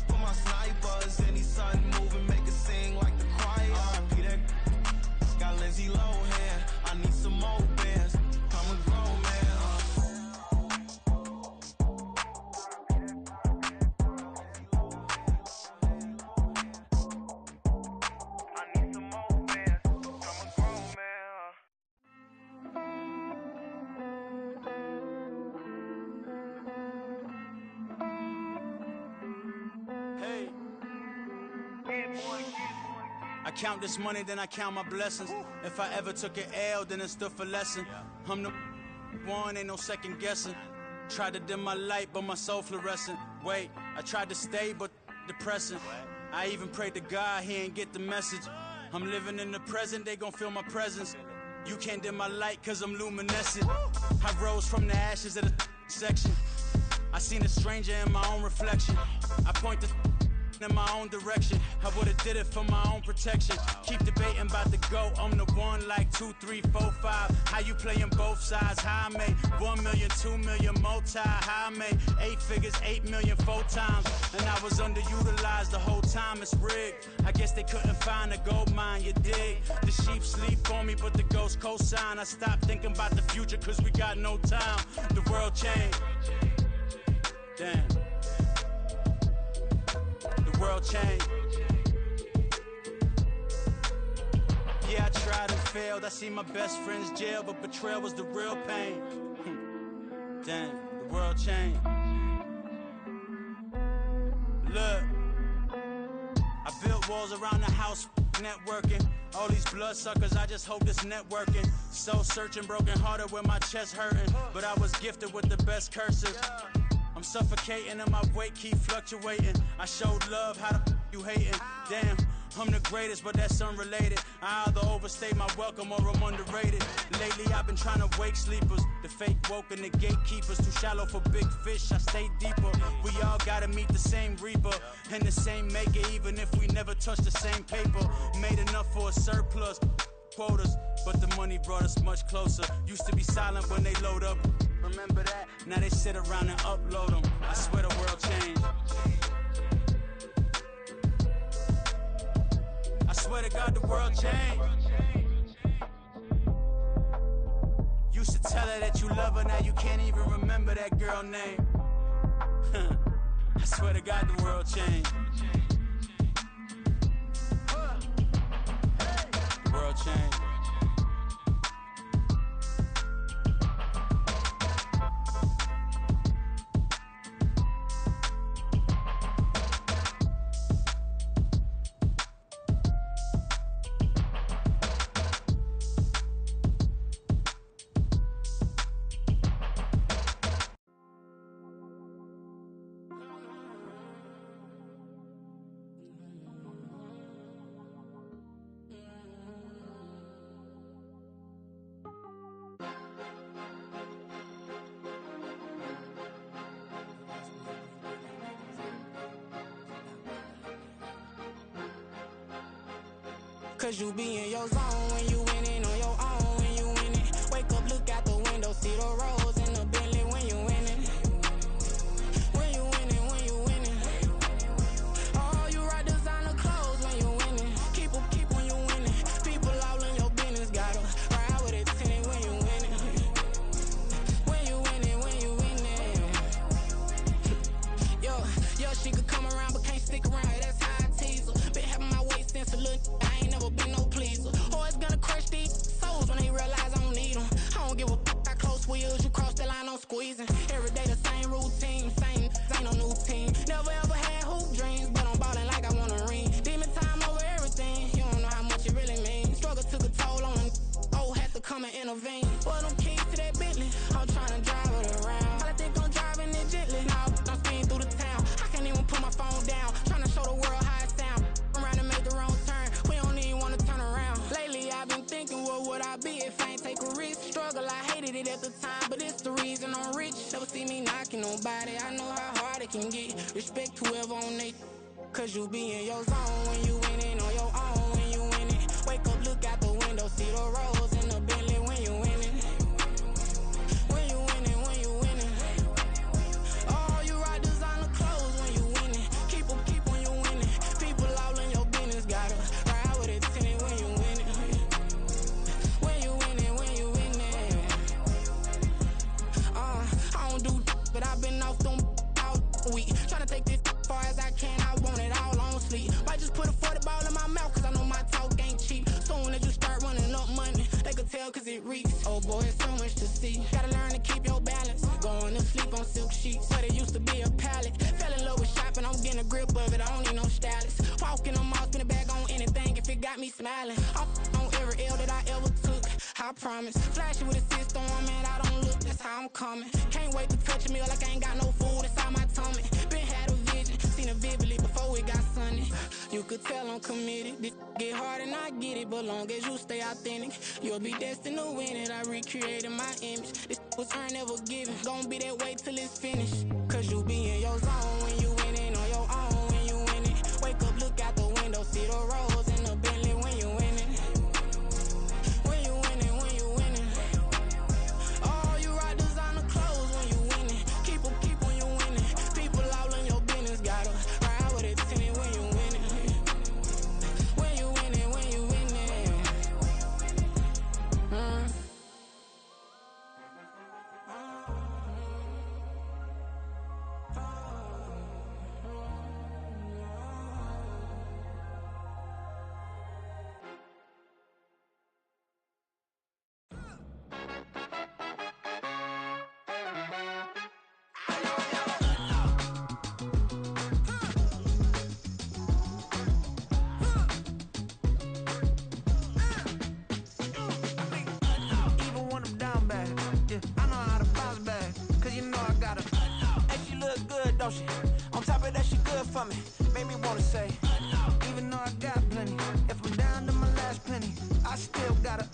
for my snipers. Any son moving, make it sing like the choir. Peter got Lindsay Lohan. I need some more bands. I'm a grown man. I count this money, then I count my blessings. If I ever took an L, then it stood for lesson. I'm the one, ain't no second guessing. Tried to dim my light, but my soul fluorescent. Wait, I tried to stay, but depressing. I even prayed to God, he ain't get the message. I'm living in the present, they gon' feel my presence. You can't dim my light, cause I'm luminescent. I rose from the ashes of the section. I seen a stranger in my own reflection. I point the in my own direction. I would've did it for my own protection. Keep debating about the GOAT. I'm the one like 2, 3, 4, 5. How you playing both sides? How I made 1 million, 2 million, multi. How I made 8 figures, 8 million, 4 times. And I was underutilized the whole time. It's rigged. I guess they couldn't find a gold mine, you dig? The sheep sleep on me, but the ghost co-sign. I stopped thinking about the future, cause we got no time. The world changed. Damn. The world changed. Yeah, I tried and failed. I seen my best friends jail, but betrayal was the real pain. Damn, the world changed. Look, I built walls around the house, networking. All these bloodsuckers, I just hope this networking. Soul searching, broken hearted with my chest hurting. But I was gifted with the best cursive. I'm suffocating and my weight keep fluctuating. I showed love, how the you hating? Damn, I'm the greatest, but that's unrelated. I either overstay my welcome or I'm underrated. Lately I've been trying to wake sleepers. The fake woke and the gatekeepers. Too shallow for big fish, I stay deeper. We all gotta meet the same reaper and the same maker, even if we never touch the same paper. Made enough for a surplus quotas, but the money brought us much closer. Used to be silent when they load up. Remember that? Now they sit around and upload them. I swear the world changed. I swear to God the world changed. Used to tell her that you love her, now you can't even remember that girl name. I swear to God the world changed. change. Cause you be in your zone when you winning on your own when you winning. Wake up, look out the window, see the roads in the Bentley when you winning. When you winning, when you winning. Oh, you rock designer clothes when you winning. Keep when you winning. People all in your business, gotta ride with it tinted when you winning. When you winning, when you winning. Yo, she could come around but can't stick around. That's how I tease her. Been having my waist since a little. I ain't never been no pleaser. Always gonna crush these souls when they realize I don't need them. I don't give a f***. I close wheels, you cross the line, I'm squeezing. Every day the same routine, same, ain't no new team. Never ever had hoop dreams, but I'm ballin' like I want a ring. Demon time over everything, you don't know how much it really means. Struggle took a toll on them, oh, had to come and intervene. Boy, them keys to that Bentley, I'm tryna drive it around. I think I'm driving it gently, now I'm speeding through the town. I can't even put my phone down, tryna show the world how it sound. Around and make the wrong turn, we don't even wanna turn around. Lately I've been thinking, what would I be if I ain't take a risk? Struggle, I hated it at the time, but it's the reason I'm rich. Never see me knocking nobody, I know how hard it can get. Respect whoever on they, cause you be in your zone when you winning on your own when you winning. Wake up, look out the window, see the roads in the Bentley when you winning. When you winning, when you winning. Oh, you rock designer clothes when you winning. Keep when you winning. People all in your business, gotta ride with it tinted when you winning. When you winning, when you winning. I don't do but I've been off them all week. Tryna take this far as I can, I want it all on sleep. Might just put a 40 ball in my mouth, cause I know my talk ain't cheap. Soon as you start running up money, they could tell cause it reeks. Oh boy, it's so much to see. Gotta learn to keep your balance. Going to sleep on silk sheets, but it used to be a pallet. Fell in love with shopping, I'm getting a grip of it, I don't need no stylist. Walking on mouth, spin it back on anything if it got me smiling. I'm on every L that I ever took, I promise. Flashy with a system, man, I don't look, that's how I'm coming. Can't wait to touch a meal like I ain't got no food inside my tummy. Been had a vision, seen it vividly before it got sunny. You could tell I'm committed, this get hard and I get it, but long as you stay authentic, you'll be destined to win it. I recreated my image, this was earned, never given. Gonna be that way till it's finished, cause you be in your zone when you winning on your own when you winning. Wake up, look out the window, see the roads in the Bentley when you winning. When you winning, when you winning. Oh, you rock designer clothes when you winning. Keep when you winning. People all in your business, gotta ride with it tinted when you winning. When you winning, when you winning. Even when I'm down bad, yeah, I know how to bounce back, cause you know I got her. Hey, she look good, don't she? On top of that, she good for me. Made me wanna say, even though I got plenty, if I'm down to my last penny, I still got her.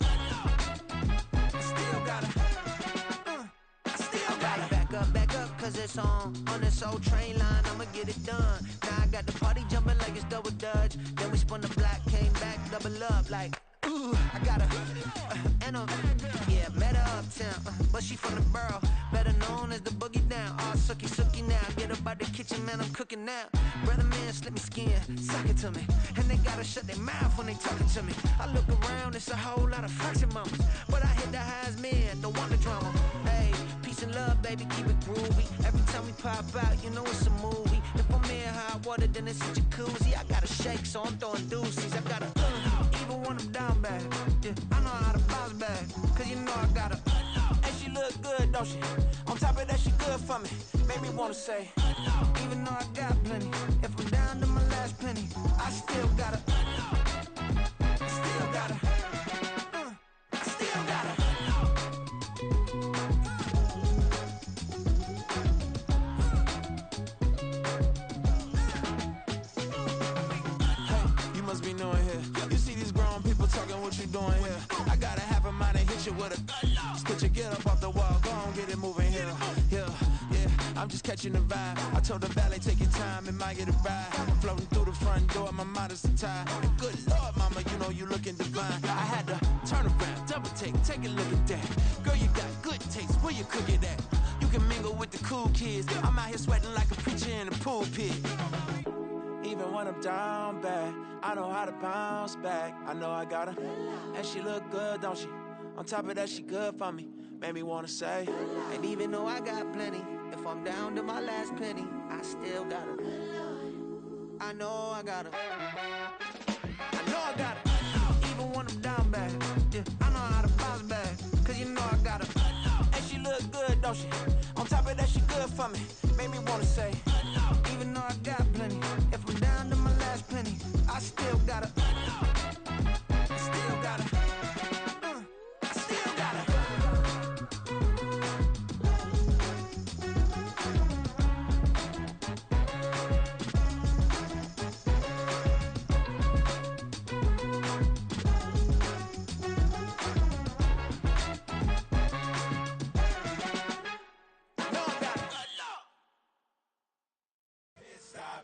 I still got her. I still got her. Back up, cause it's on this old train line, I'ma get it done. Now I got the party jumping like it's double dutch. Then we spun the block, came back, double up like, ooh, I got her. And yeah, met her uptown, but she from the borough, better known as the boogie down. All sookie now, get up out the kitchen, man, I'm cooking now. Brother man, slip me skin, suck it to me, and they gotta shut their mouth when they talking to me. I look around, it's a whole lot of fraction mamas, but I hit the highs, man, don't want the drama. Hey, peace and love, baby, keep it groovy. Every time we pop out, you know it's a movie. If I'm in hot water, then it's a jacuzzi. I gotta shake, so I'm throwing deuces. I gotta even when I'm down bad, yeah, Yeah, I know how to bounce back, cause you know I got her. And she look good, don't she? On top of that, she good for me. Made me wanna say, even though I got plenty, if I'm down to my last penny, I still got her. Still got her. I still got her. Hey, you must be knowing here. You see these grown people talking, what you doing here? I gotta have a mind and hit you with a just put your get up off the wall, go on, get it moving here. Yeah, I'm just catching the vibe. I told the valet, take your time, it might get a ride. Floating through the front door, my mind is tied. And good Lord, mama, you know you looking divine. I had to turn around, double take a look at that. Girl, you got good taste, where you cook it at? You can mingle with the cool kids. I'm out here sweating like a preacher in a pool pit. Even when I'm down bad, I know how to bounce back. I know I got her, and she look good, don't she? On top of that, she good for me. Made me wanna say, and even though I got plenty, if I'm down to my last penny, I still got her. I know I got her. I know I got her. Even when I'm down bad, yeah, I know how to bounce back, cause you know I got her. And she look good, don't she? On top of that, she good for me. Made me wanna say, even though I got plenty, if I'm down to my last penny, I still got her. I still got her. I still got her.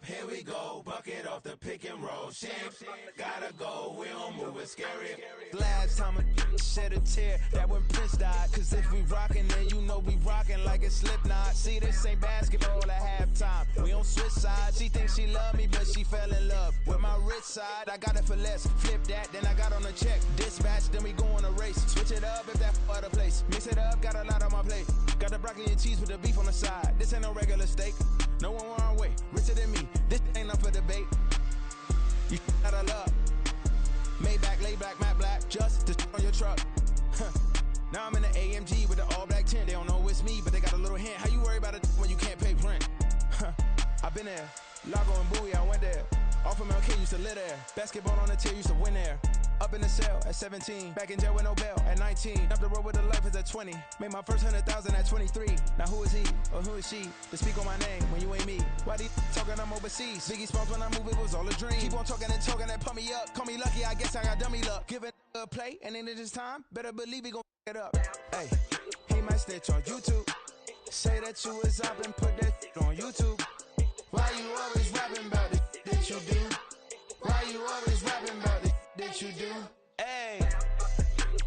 Here we go, bucket off the pick and roll. Shit, gotta go, we don't move it scary. Last time a shed a tear, that when Prince died. Cause if we rockin', then you know we rockin' like a Slipknot. See, this ain't basketball at halftime. We don't switch sides. She thinks she love me, but she fell in love with my rich side. I got it for less, flip that, then I got on a check. Dispatch, then we go on a race. Switch it up if that other place. Mix it up, got a lot on my plate. Got the broccoli and cheese with the beef on the side. This ain't no regular steak. No one wrong way, richer than me. This ain't up for debate. You out of luck. Maybach, lay back, matte black, just to on your truck. Now I'm in the AMG with the all black tint. They don't know it's me, but they got a little hint. How you worry about it when you can't pay rent? I've been there. Lago and Bowie, I went there. Off of MLK, used to live there. Basketball on the tier, used to win there. Up in the cell at 17. Back in jail with no bail at 19. Up the road with the life is at 20. Made my first 100,000 at 23. Now who is he or who is she to speak on my name when you ain't me? Why these talking I'm overseas? Biggie Smalls when I move, it was all a dream. Keep on talking and pump me up. Call me lucky, I guess I got dummy luck. Give it a play and then it is time. Better believe he gon' it up. Hey, he might snitch on YouTube. Say that you was up and put that on YouTube. Why you always rapping about it that you do? Why you always rapping about it that you do? Hey,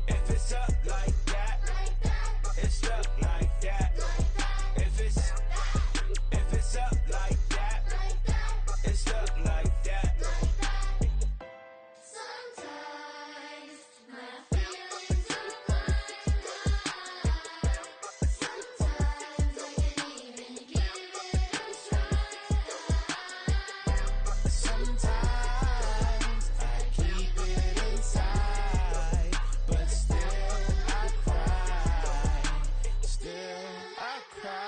if it's up like that, it's up like that. If it's up like that, it's up like that. Sometimes my feelings are blind. Sometimes I can't even give it a try. Sometimes I keep it inside, but still I cry. Still I cry.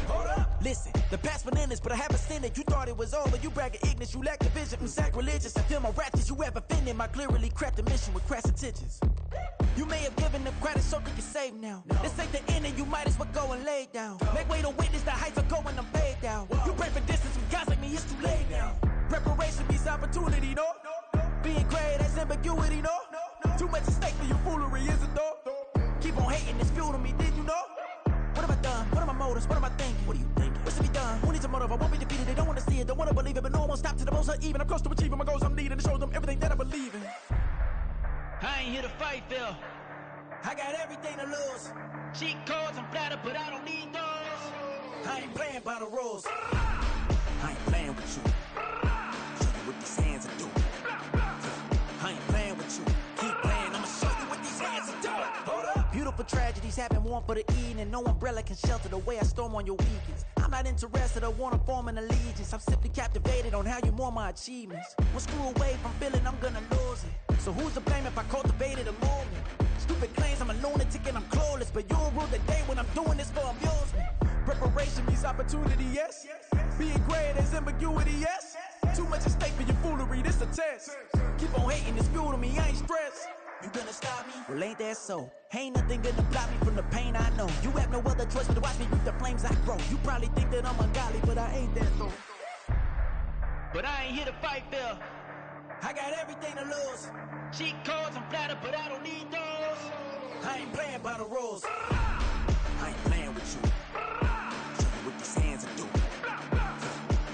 Hold up, listen, the past bananas, but I haven't seen it. You thought it was over, you bragging ignorance, you lack the vision from sacrilegious. I feel my ratchets, you have offended my clearly crafted mission with crass intentions. You may have given them credit so they can save now. This ain't the end and you might as well go and lay down. Make way to witness the heights are going, I'm paid down. You pray for distance from guys like me, it's too late now. Preparation means opportunity, no? Being great, that's ambiguity, no? Too much at stake for your foolery, is it though? Keep on hating, it's fuel to me, did you know? What have I done? What are my motives? What am I thinking? What are you thinking? What's to be done? Who needs a motive? I won't be defeated. They don't want to see it, don't want to believe it, but no one won't stop to the most uneven. I'm close to achieving my goals. I'm needing to show them everything that I believe in. I ain't here to fight, Phil. I got everything to lose. Cheat codes, I'm flattered, but I don't need those. I ain't playing by the rules. I ain't playing with you. Show you what these hands are doing. I ain't playing with you. Keep playing, I'ma show you what these hands are doing. Hold up. Beautiful born for tragedies, happen one for the evening. No umbrella can shelter the way I storm on your weekends. I'm not interested or wanna form an allegiance. I'm simply captivated on how you mourn my achievements. One screw away from feeling I'm gonna lose it. So who's to blame if I cultivated a movement? Stupid claims I'm a lunatic and I'm clueless, but you'll rule the day when I'm doing this for amusement. Preparation means opportunity, yes. Being great is ambiguity, yes. Too much at stake for your foolery, this a test. Keep on hating, it's fuel to me, I ain't stressed. You gonna stop me? Well, ain't that so? Ain't nothing gonna block me from the pain I know. You have no other choice but to watch me reap the flames I grow. You probably think that I'm ungodly, but I ain't that though. But I ain't here to fight, Phil. I got everything to lose. Cheat codes, I'm flattered, but I don't need those. I ain't playing by the rules. I ain't playing with you. Show you what these hands are doing.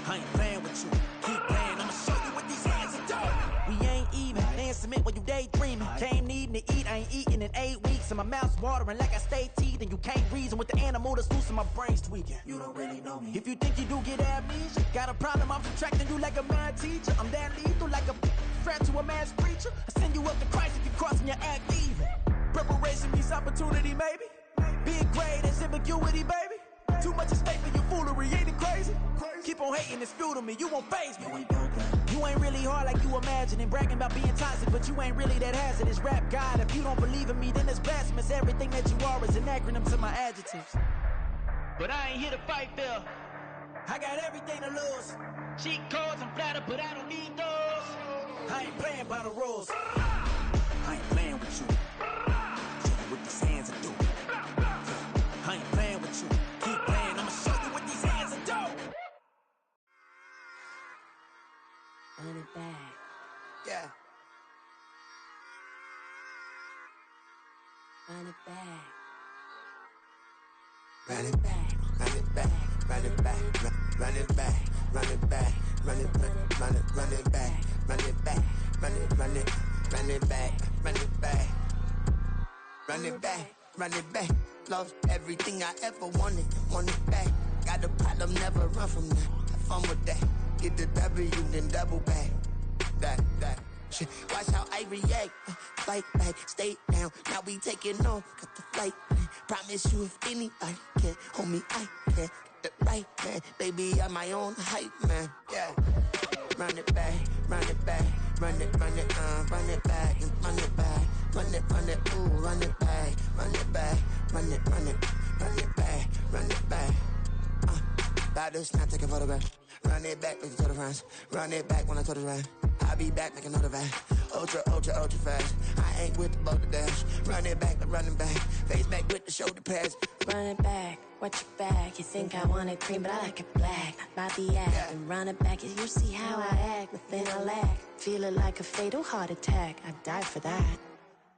I ain't playing with you. Keep playing, I'ma show you what these hands are doing. We ain't even. They submit when you daydreaming. Came needing to eat, I ain't eating in 8 weeks. And my mouth's watering like I stay teeth. And you can't reason with the animal that's loose and my brain's tweaking. You don't really know me. If you think you do get amnesia, got a problem, I'm subtracting you like a mad teacher. I'm that lethal like a threat to a mass preacher. I send you up to Christ if you crossing your act evil. Preparation means opportunity, maybe. Being great is ambiguity, baby. Too much at stake for your foolery, ain't it crazy? Keep on hating, it's fuel to me, you won't faze me. You ain't really hard like you imagining. Bragging about being toxic, but you ain't really that hazardous. Rap God, if you don't believe in me, then it's blasphemous. Everything that you are is an acronym to my adjectives. But I ain't here to fight, Phil. I got everything to lose. Cheat codes, I'm flattered, but I don't need those. I ain't playing by the rules. I ain't playing with you. Show you what these hands are doing. I ain't playing with you. Keep playing, I'ma show you what these hands are doing. Run it back. Yeah. Run it back. Run it back, run it back, run it back, run it back, run it back, run it back, run it back, run it back, run it back, run it back, run it back, run it back. Lost everything I ever wanted, want it back. Got a problem, never run from that. Have fun with that. Get the W, then double back. That. Shit. Watch how I react. Fight back, stay down. Now we taking off, got the flight. Promise you if anybody can, homie, I can. Get the right man, baby, I'm my own hype man. Yeah. Run it back, run it back, run it back, and run it back, run it, ooh, run it back, run it back, run it back, run it back. About this now, take a photograph. Run it back, make it to the friends. Run it back when I told it right. I'll be back, make another van. Ultra fast. I ain't with the boat to dash. Run it back, running back. Face back with the shoulder pads. Run it back, watch your back. You think I want it cream, but I like it black. Bobby act and run it back. You see how I act, nothing I lack. Feel it like a fatal heart attack. I'd die for that.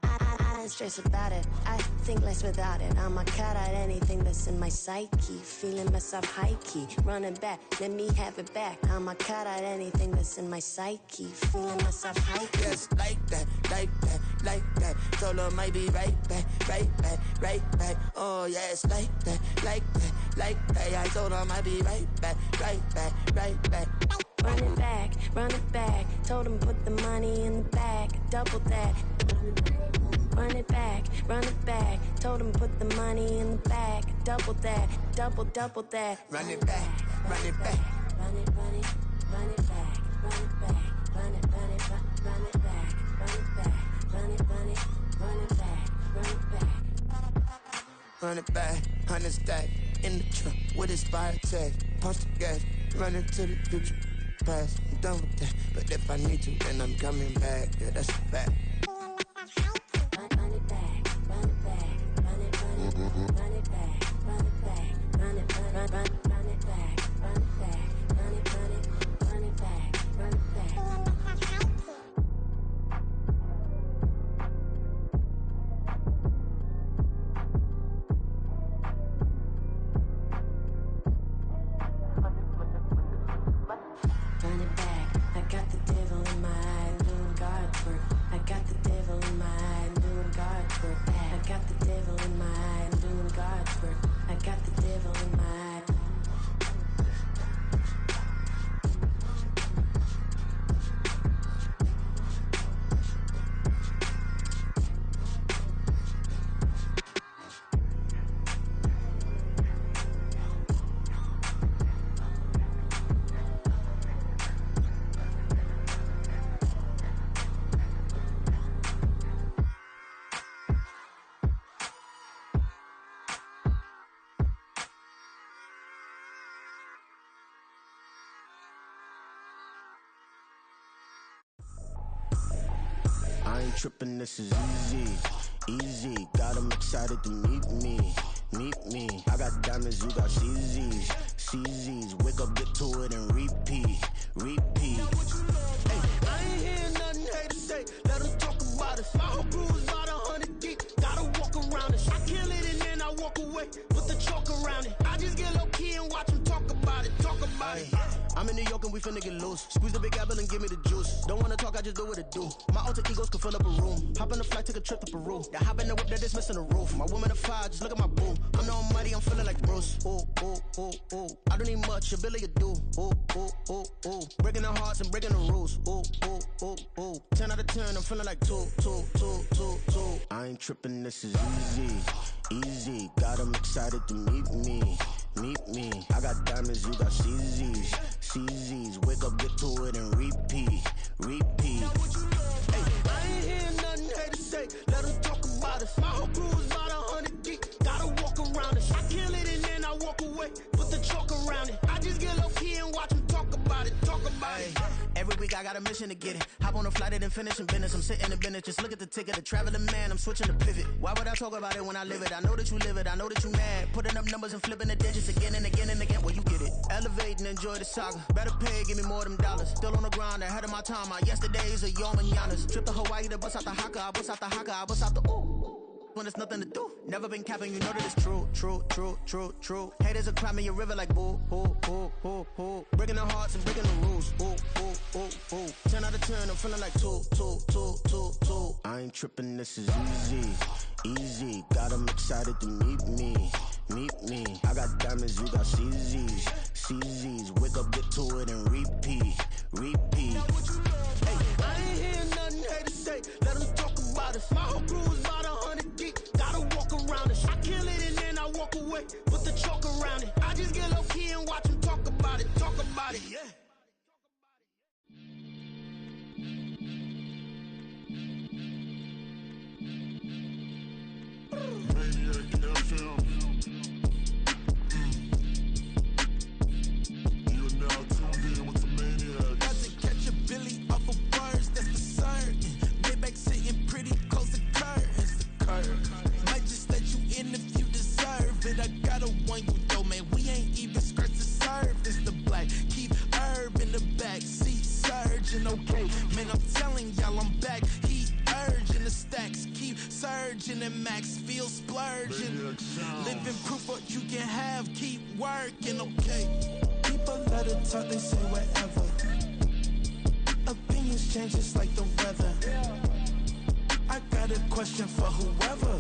I don't stress about it. I think less without it. I'ma cut out anything that's in my psyche. Feeling myself high key. Running back, let me have it back. I'ma cut out anything that's in my psyche. Feeling myself high key. Yes, like that. Told her might be right back. Oh, yes, like that. I told her might be right back. Run it back. Told him put the money in the bag. Double that. Run it back. Told him put the money in the bag. Double that. Double that. Run it back. Run it back. Run it back. Run it back. Run it back. Run it back. Run it back. Run it back, 100 stack in the truck with his fire tag. Punch the gas, running to the future. Past, I'm done with that. But if I need to, then I'm coming back. Yeah, that's a fact. Run it back, run it back, run it back, run it back, run it back, run it back, run it back, run it back, run it back. Run it back, I got the devil in my eye, doing guard work. I got the devil in my eye, doing guard work. I got the devil in my eye, doing guard work. I got the devil in my eye. ain't tripping, this is easy. Easy, got 'em excited to meet me. Meet me. I got diamonds, you got CZs. CZs, wake up, get to it, and repeat. Repeat. Hey, I ain't hearing nothing haters say. Let them talk about us. My whole crew is about 100 deep. Gotta walk around it. I kill it and then I walk away. Put the chalk around it. I just get low key and watch them talk about it. Talk about it. I'm in New York and we finna get loose. Squeeze the big apple and give me the juice. Don't wanna talk, I just do what it do. My alter egos can fill up a room. Hop on the flight, take a trip to Peru. That hop in the whip that is missing the roof. My woman a fire, just look at my boo. I'm the almighty, I'm feeling like Bruce. Ooh, ooh, ooh, ooh. I don't need much, ability to do. Ooh, ooh, ooh, ooh. Breaking the hearts and breaking the rules. Ooh, ooh, ooh, ooh. 10 out of 10, I'm feeling like 2, 2, 2, 2, 2. I ain't tripping, this is easy. Easy, got 'em excited to meet me. Meet me. I got diamonds, you got CZs. CZs, wake up, get to it, and repeat. Repeat. Hey, I ain't hearing nothing haters say. Let them talk about us. My whole crew is about 100 deep. Gotta walk around it. I kill it and then I walk away. Put the chalk around it. I just get low key and watch them talk about it. Talk about it. Every week I got a mission to get it. Hop on a flight and then finish in business. I'm sitting in business. Just look at the ticket. The traveling man, I'm switching to pivot. Why would I talk about it when I live it? I know that you live it. I know that you mad. Putting up numbers and flipping the digits again and again and again. Well, you get it. Elevate and enjoy the saga. Better pay, give me more them dollars. Still on the grind, ahead of my time. My yesterdays are your mananas. Trip to Hawaii to bust out the haka. I bust out the haka. I bust out the ooh. When there's nothing to do. Never been capping, you know that it's true, true, true, true, true. Haters are crying me a river like boo, boo, boo, boo, boo. Breaking their hearts and breaking the rules. Ooh, ooh, ooh, ooh. 10 out of 10, I'm feeling like 2, 2, 2, 2, 2. I ain't tripping, this is easy. Easy, got 'em excited to meet me. Meet me. I got diamonds, you got CZs. CZs, wake up, get to it, and repeat. Repeat. Hey, I ain't hearing nothing haters say. Let them talk about us. My whole crew is about 100 deep. Gotta walk around it. I kill it and then I walk away. Put the chalk around it. I just get low key and watch them talk about it. Talk about it, yeah. Maniac FM. You're now tuned in with the Maniacs. Got to catch a Billy off of words, that's for certain. Maybach sitting pretty close to curtains. The curve might just let you in if you deserve it. I gotta warn you though, man, we ain't even scratched the surface. The black keep herb in the back seat surging. Okay, man, I'm telling y'all I'm back. He urging the stacks keep surging and max feel splurging. Living proof what you can have, keep working. Okay, people let it talk, they say whatever. Opinions change just like the weather. I got a question for whoever.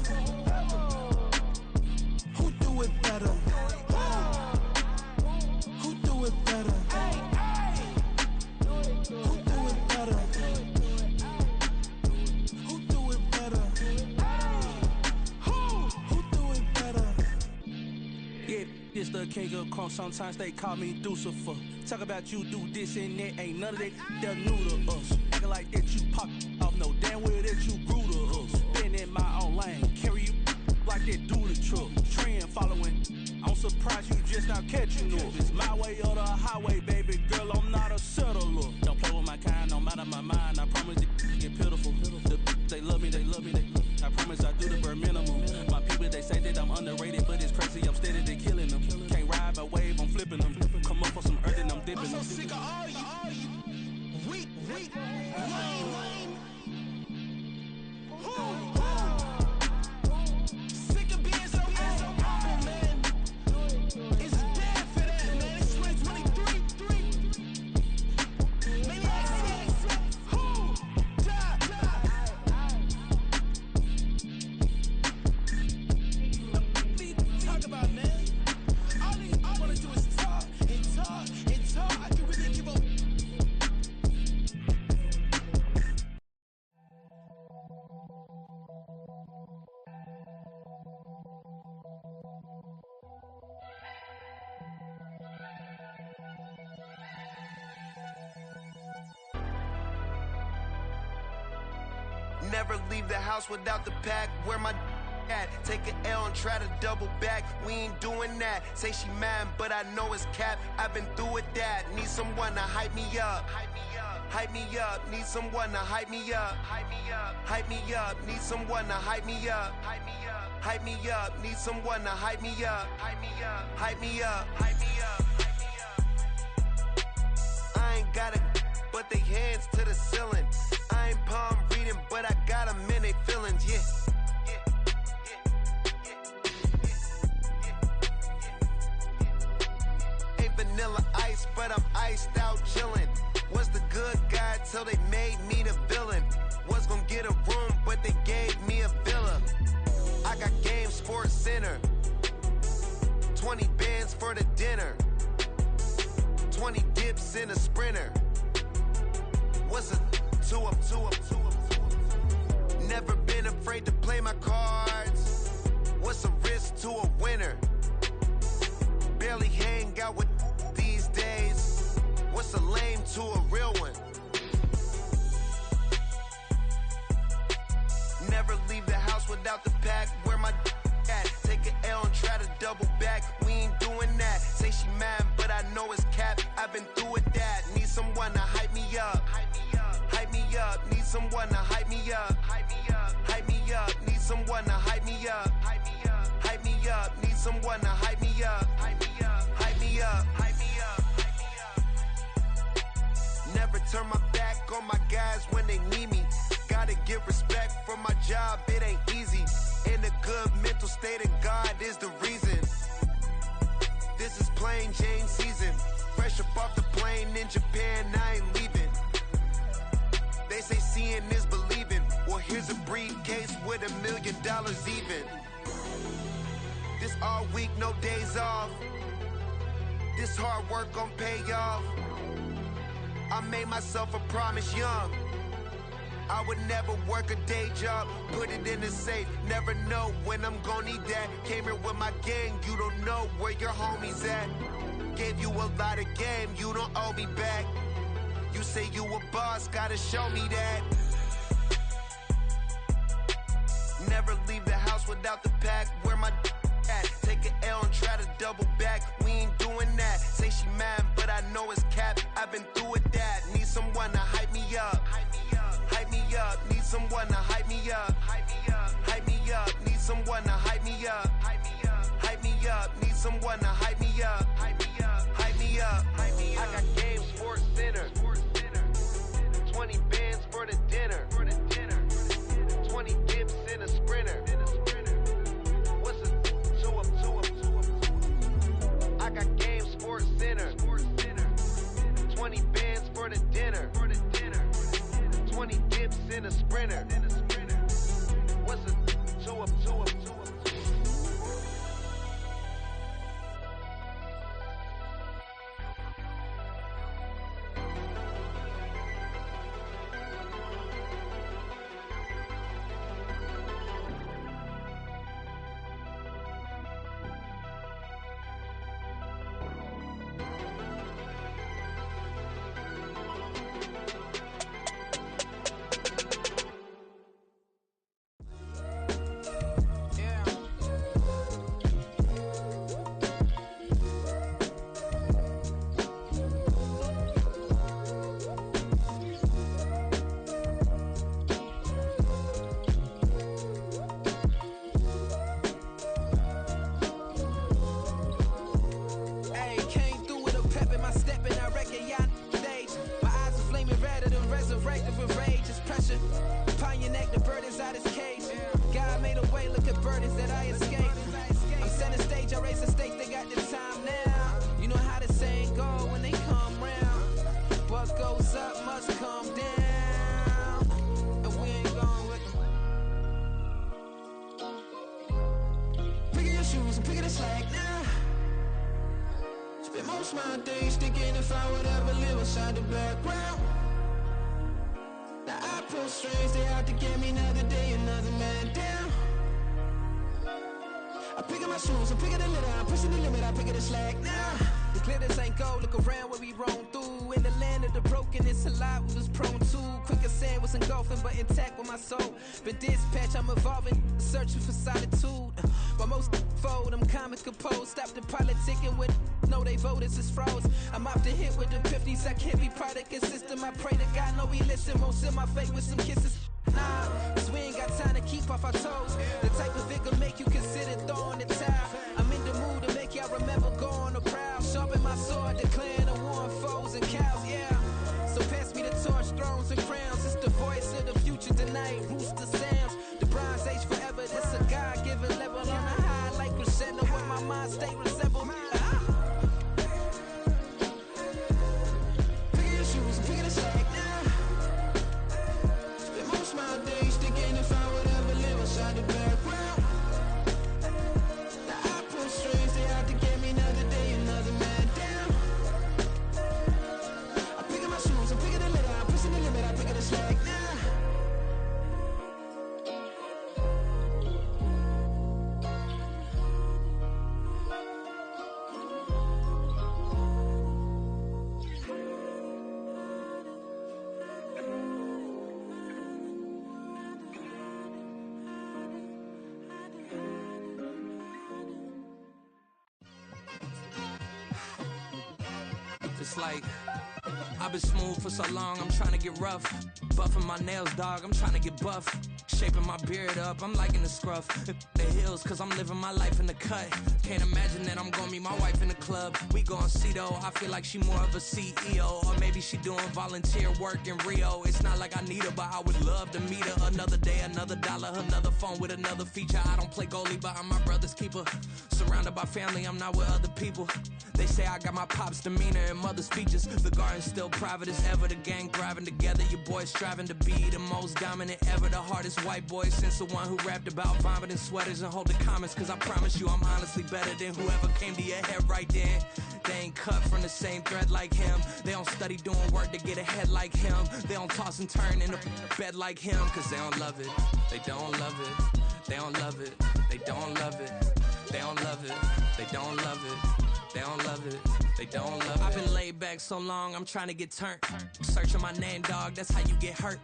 Who do it better? Who do it better? Who do it better? Who do it better? Who do it better? Yeah, this the king of crunk. Sometimes they call me Lucifer. Talk about you do this and that. Ain't none of that they're new to us. Acting like that you pop off. No damn well that you grew to us. Been in my own lane. Carry you like that do the truck. Trend following. I'm surprised you just not catching up. It's my way or the highway, baby girl. I'm not a settler. Don't play with my kind, no matter my mind. I promise it get pitiful. They love me, they love me, they love me. I promise I do the bare minimum. My people, they say that I'm underrated, but it's crazy. I'm steady, they killing them. Can't ride my wave, I'm flipping them. Come up for some earth and I'm dipping them. I'm so sick of all you weak, lame. Sick of being so humble, man. It's dead for that, man. It's 2023. Maniacs, who? Die. Talk about, man. All I wanna do is talk and talk and talk. I can really give a Never leave the house without the pack. Where my Take an L and try to double back. We ain't doing that. Say she mad, but I know it's cap. I've been through with that. Need someone to hype me up. Hype me up. Need someone to hype me up. Hype me up. Need someone to hype me up. Hype me up. Need someone to hype me up. Hype me up. I ain't got it, but they hands to the ceiling. I ain't palm reading, but I got them in they feelings. Yeah. Vanilla ice, but I'm iced out chillin'. Was the good guy till they made me the villain. Was gonna get a room, but they gave me a villa. I got Game Sports Center. 20 bands for the dinner. 20 dips in a sprinter. What's a 2 up? Never been afraid to play my cards. What's a risk to a winner? Barely hang out with these days. What's a lame to a real one? Never leave the house without the pack. Where my at? Take an L and try to double back. We ain't doing that. Say she mad, but I know it's cap. I've been through with that. Need someone to hype me up. Hype me up. Need someone to hype me up. Hype me up. Need someone to hype me up. Hype me up. Need someone to hype me up. Hype me up. Never turn my back on my guys when they need me. Gotta give respect for my job, it ain't easy. In a good mental state, and God is the reason. This is plain Jane season. Fresh up off the plane in Japan, I ain't leaving. They say seeing is believing. Well, here's a briefcase with $1 million even. This all week, no days off. This hard work gon' pay off. I made myself a promise young. I would never work a day job, put it in the safe. Never know when I'm gon' need that. Came here with my gang, you don't know where your homies at. Gave you a lot of game, you don't owe me back. You say you a boss, gotta show me that. Never leave the house without the pack. Where my at? Take an L and try to double back. We ain't doing that. Say she mad, but I know it's cap. I've been through with that. Need someone to hype me up. Hype me up. Need someone to hype me up. Hype me up. Need someone to hype me up. Hype me up. Need someone to hype me up. Hype me up. I got Game Sports Center. 20 bands for the dinner. 20 dips in a sprinter. What's a 2 up? I got Game Sports Center. 20 bands for the dinner. 20 dips in a sprinter. What's a 2 up? Most my days thinking if I would ever live inside the background. Now I pull strings, they out to get me another day, another man down. I pick up my shoes, I'm picking the litter, I'm pushing the limit, I pick up the slack now. The clear this ain't gold, look around where we roam through. In the land of the broken, it's a lot we was prone to. Quicker sand was engulfing, but intact with my soul. Been dispatched, I'm evolving, searching for solitude. But most fold, I'm comic composed. Stop the politicking with no, they voters is froze. I'm off the hit with the 50s, I can't be product and system. I pray to God, no, he listen. Won't seal my fate with some kisses. Nah, cause we ain't got time to keep off our toes. The type of vigor make you consider throwing the towel. I'm in the mood to make y'all remember going to proud. Sharpen my sword, declaring the war on foes and cows, yeah. So pass me the torch, thrones and crowns. It's the voice of the future tonight. Rooster sounds, the Bronze Age forever. This a God-given level on a high like crescendo when my mind state resemble. Pick your shoes and pick the slack now. Spend most of my days thinking if I would ever live inside the background. Now I pull strings, they out to get me another day, another man down. I'm picking my shoes, I'm picking the litter, I'm pushing the limit, I'm picking the slack now. It's like I've been smooth for so long, I'm trying to get rough. Buffing my nails, dog, I'm trying to get buff. Shaping my beard up, I'm liking the scruff. The hills, cause I'm living my life in the cut. Can't imagine that I'm gonna meet my wife in the club. We gon' see though, I feel like she more of a CEO. Or maybe she doing volunteer work in Rio. It's not like I need her, but I would love to meet her. Another day, another dollar, another phone with another feature. I don't play goalie, but I'm my brother's keeper. Surrounded by family, I'm not with other people. They say I got my pop's demeanor and mother's features. The garden's still private as ever, the gang thriving together. Your boys striving to be the most dominant ever. The hardest white boy since the one who rapped about vomiting sweaters and holding comments. Cause I promise you I'm honestly better than whoever came to your head right then. They ain't cut from the same thread like him. They don't study doing work to get ahead like him. They don't toss and turn in a bed like him. Cause they don't love it, they don't love it. They don't love it, they don't love it. They don't love it, they don't love it. They don't love it, they don't love it. I've been laid back so long, I'm trying to get turned. Searching my name, dog, that's how you get hurt.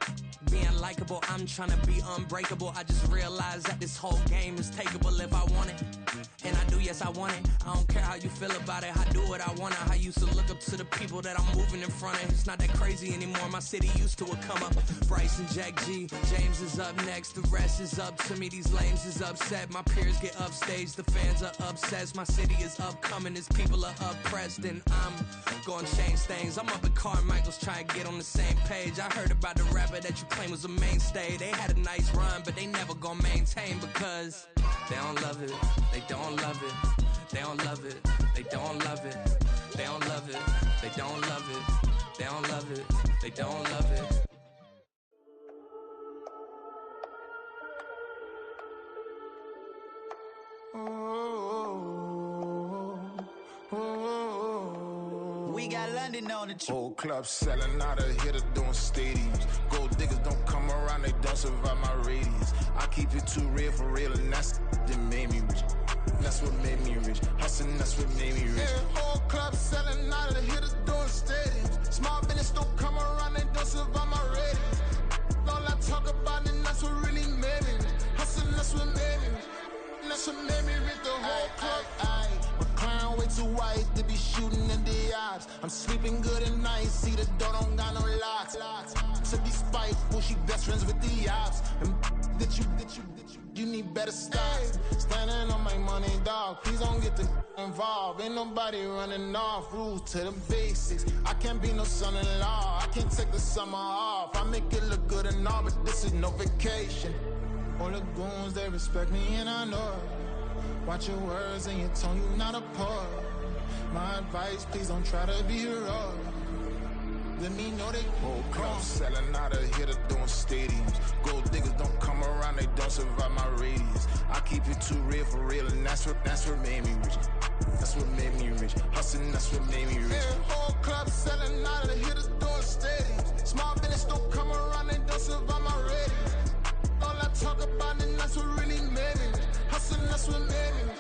Being likable, I'm trying to be unbreakable. I just realized that this whole game is takeable if I want it. And I do, yes, I want it. I don't care how you feel about it, I do what I want it. I used to look up to the people that I'm moving in front of. It's not that crazy anymore, my city used to a come up. Bryce and Jack G, James is up next. The rest is up to me, these lames is upset. My peers get upstaged, the fans are obsessed. My city is upcoming, its people are oppressed. And I'm gonna change things. I'm up at Carmichael's trying to get on the same page. I heard about the rapper that you claim was a mainstay. They had a nice run, but they never gonna maintain because they don't love it, they don't love it, they don't love it, they don't love it, they don't love it, they don't love it, they don't love it, they don't love it. We got London on the trip. Whole club selling out of here to doing stadiums. Gold diggers don't come around, they don't survive my radius. I keep it too real for real, and that's that made me rich. That's what made me rich. Hustling, that's what made me rich. Yeah, whole club selling out of here to doing stadiums. Small business don't come around, they don't survive my radius. All I talk about, and that's what really made me rich. Hustling, that's what made me rich. That's what made me rich. The whole club. My crown way too white to be shooting in the eyes. I'm sleeping good at night, see the door don't got no locks. To be spiteful, she best friends with the ops. And you need better stocks. Standing on my money, dog. Please don't get the involved. Ain't nobody running off. Rules to the basics. I can't be no son-in-law. I can't take the summer off. I make it look good and all, but this is no vacation. All the goons, they respect me and I know it. Watch your words and your tone, you not a poet. My advice, please don't try to be heroic. Let me know they whole club selling out of here to doing stadiums. Gold diggers don't come around, they don't survive my radius. I keep it too real for real, and that's what made me rich. That's what made me rich. Hustling, that's what made me rich. Yeah, whole club selling out of here to doing stadiums. Small business don't come around, they don't survive my radius. All I talk about, and that's what really made me rich. Hustling, that's what made me rich.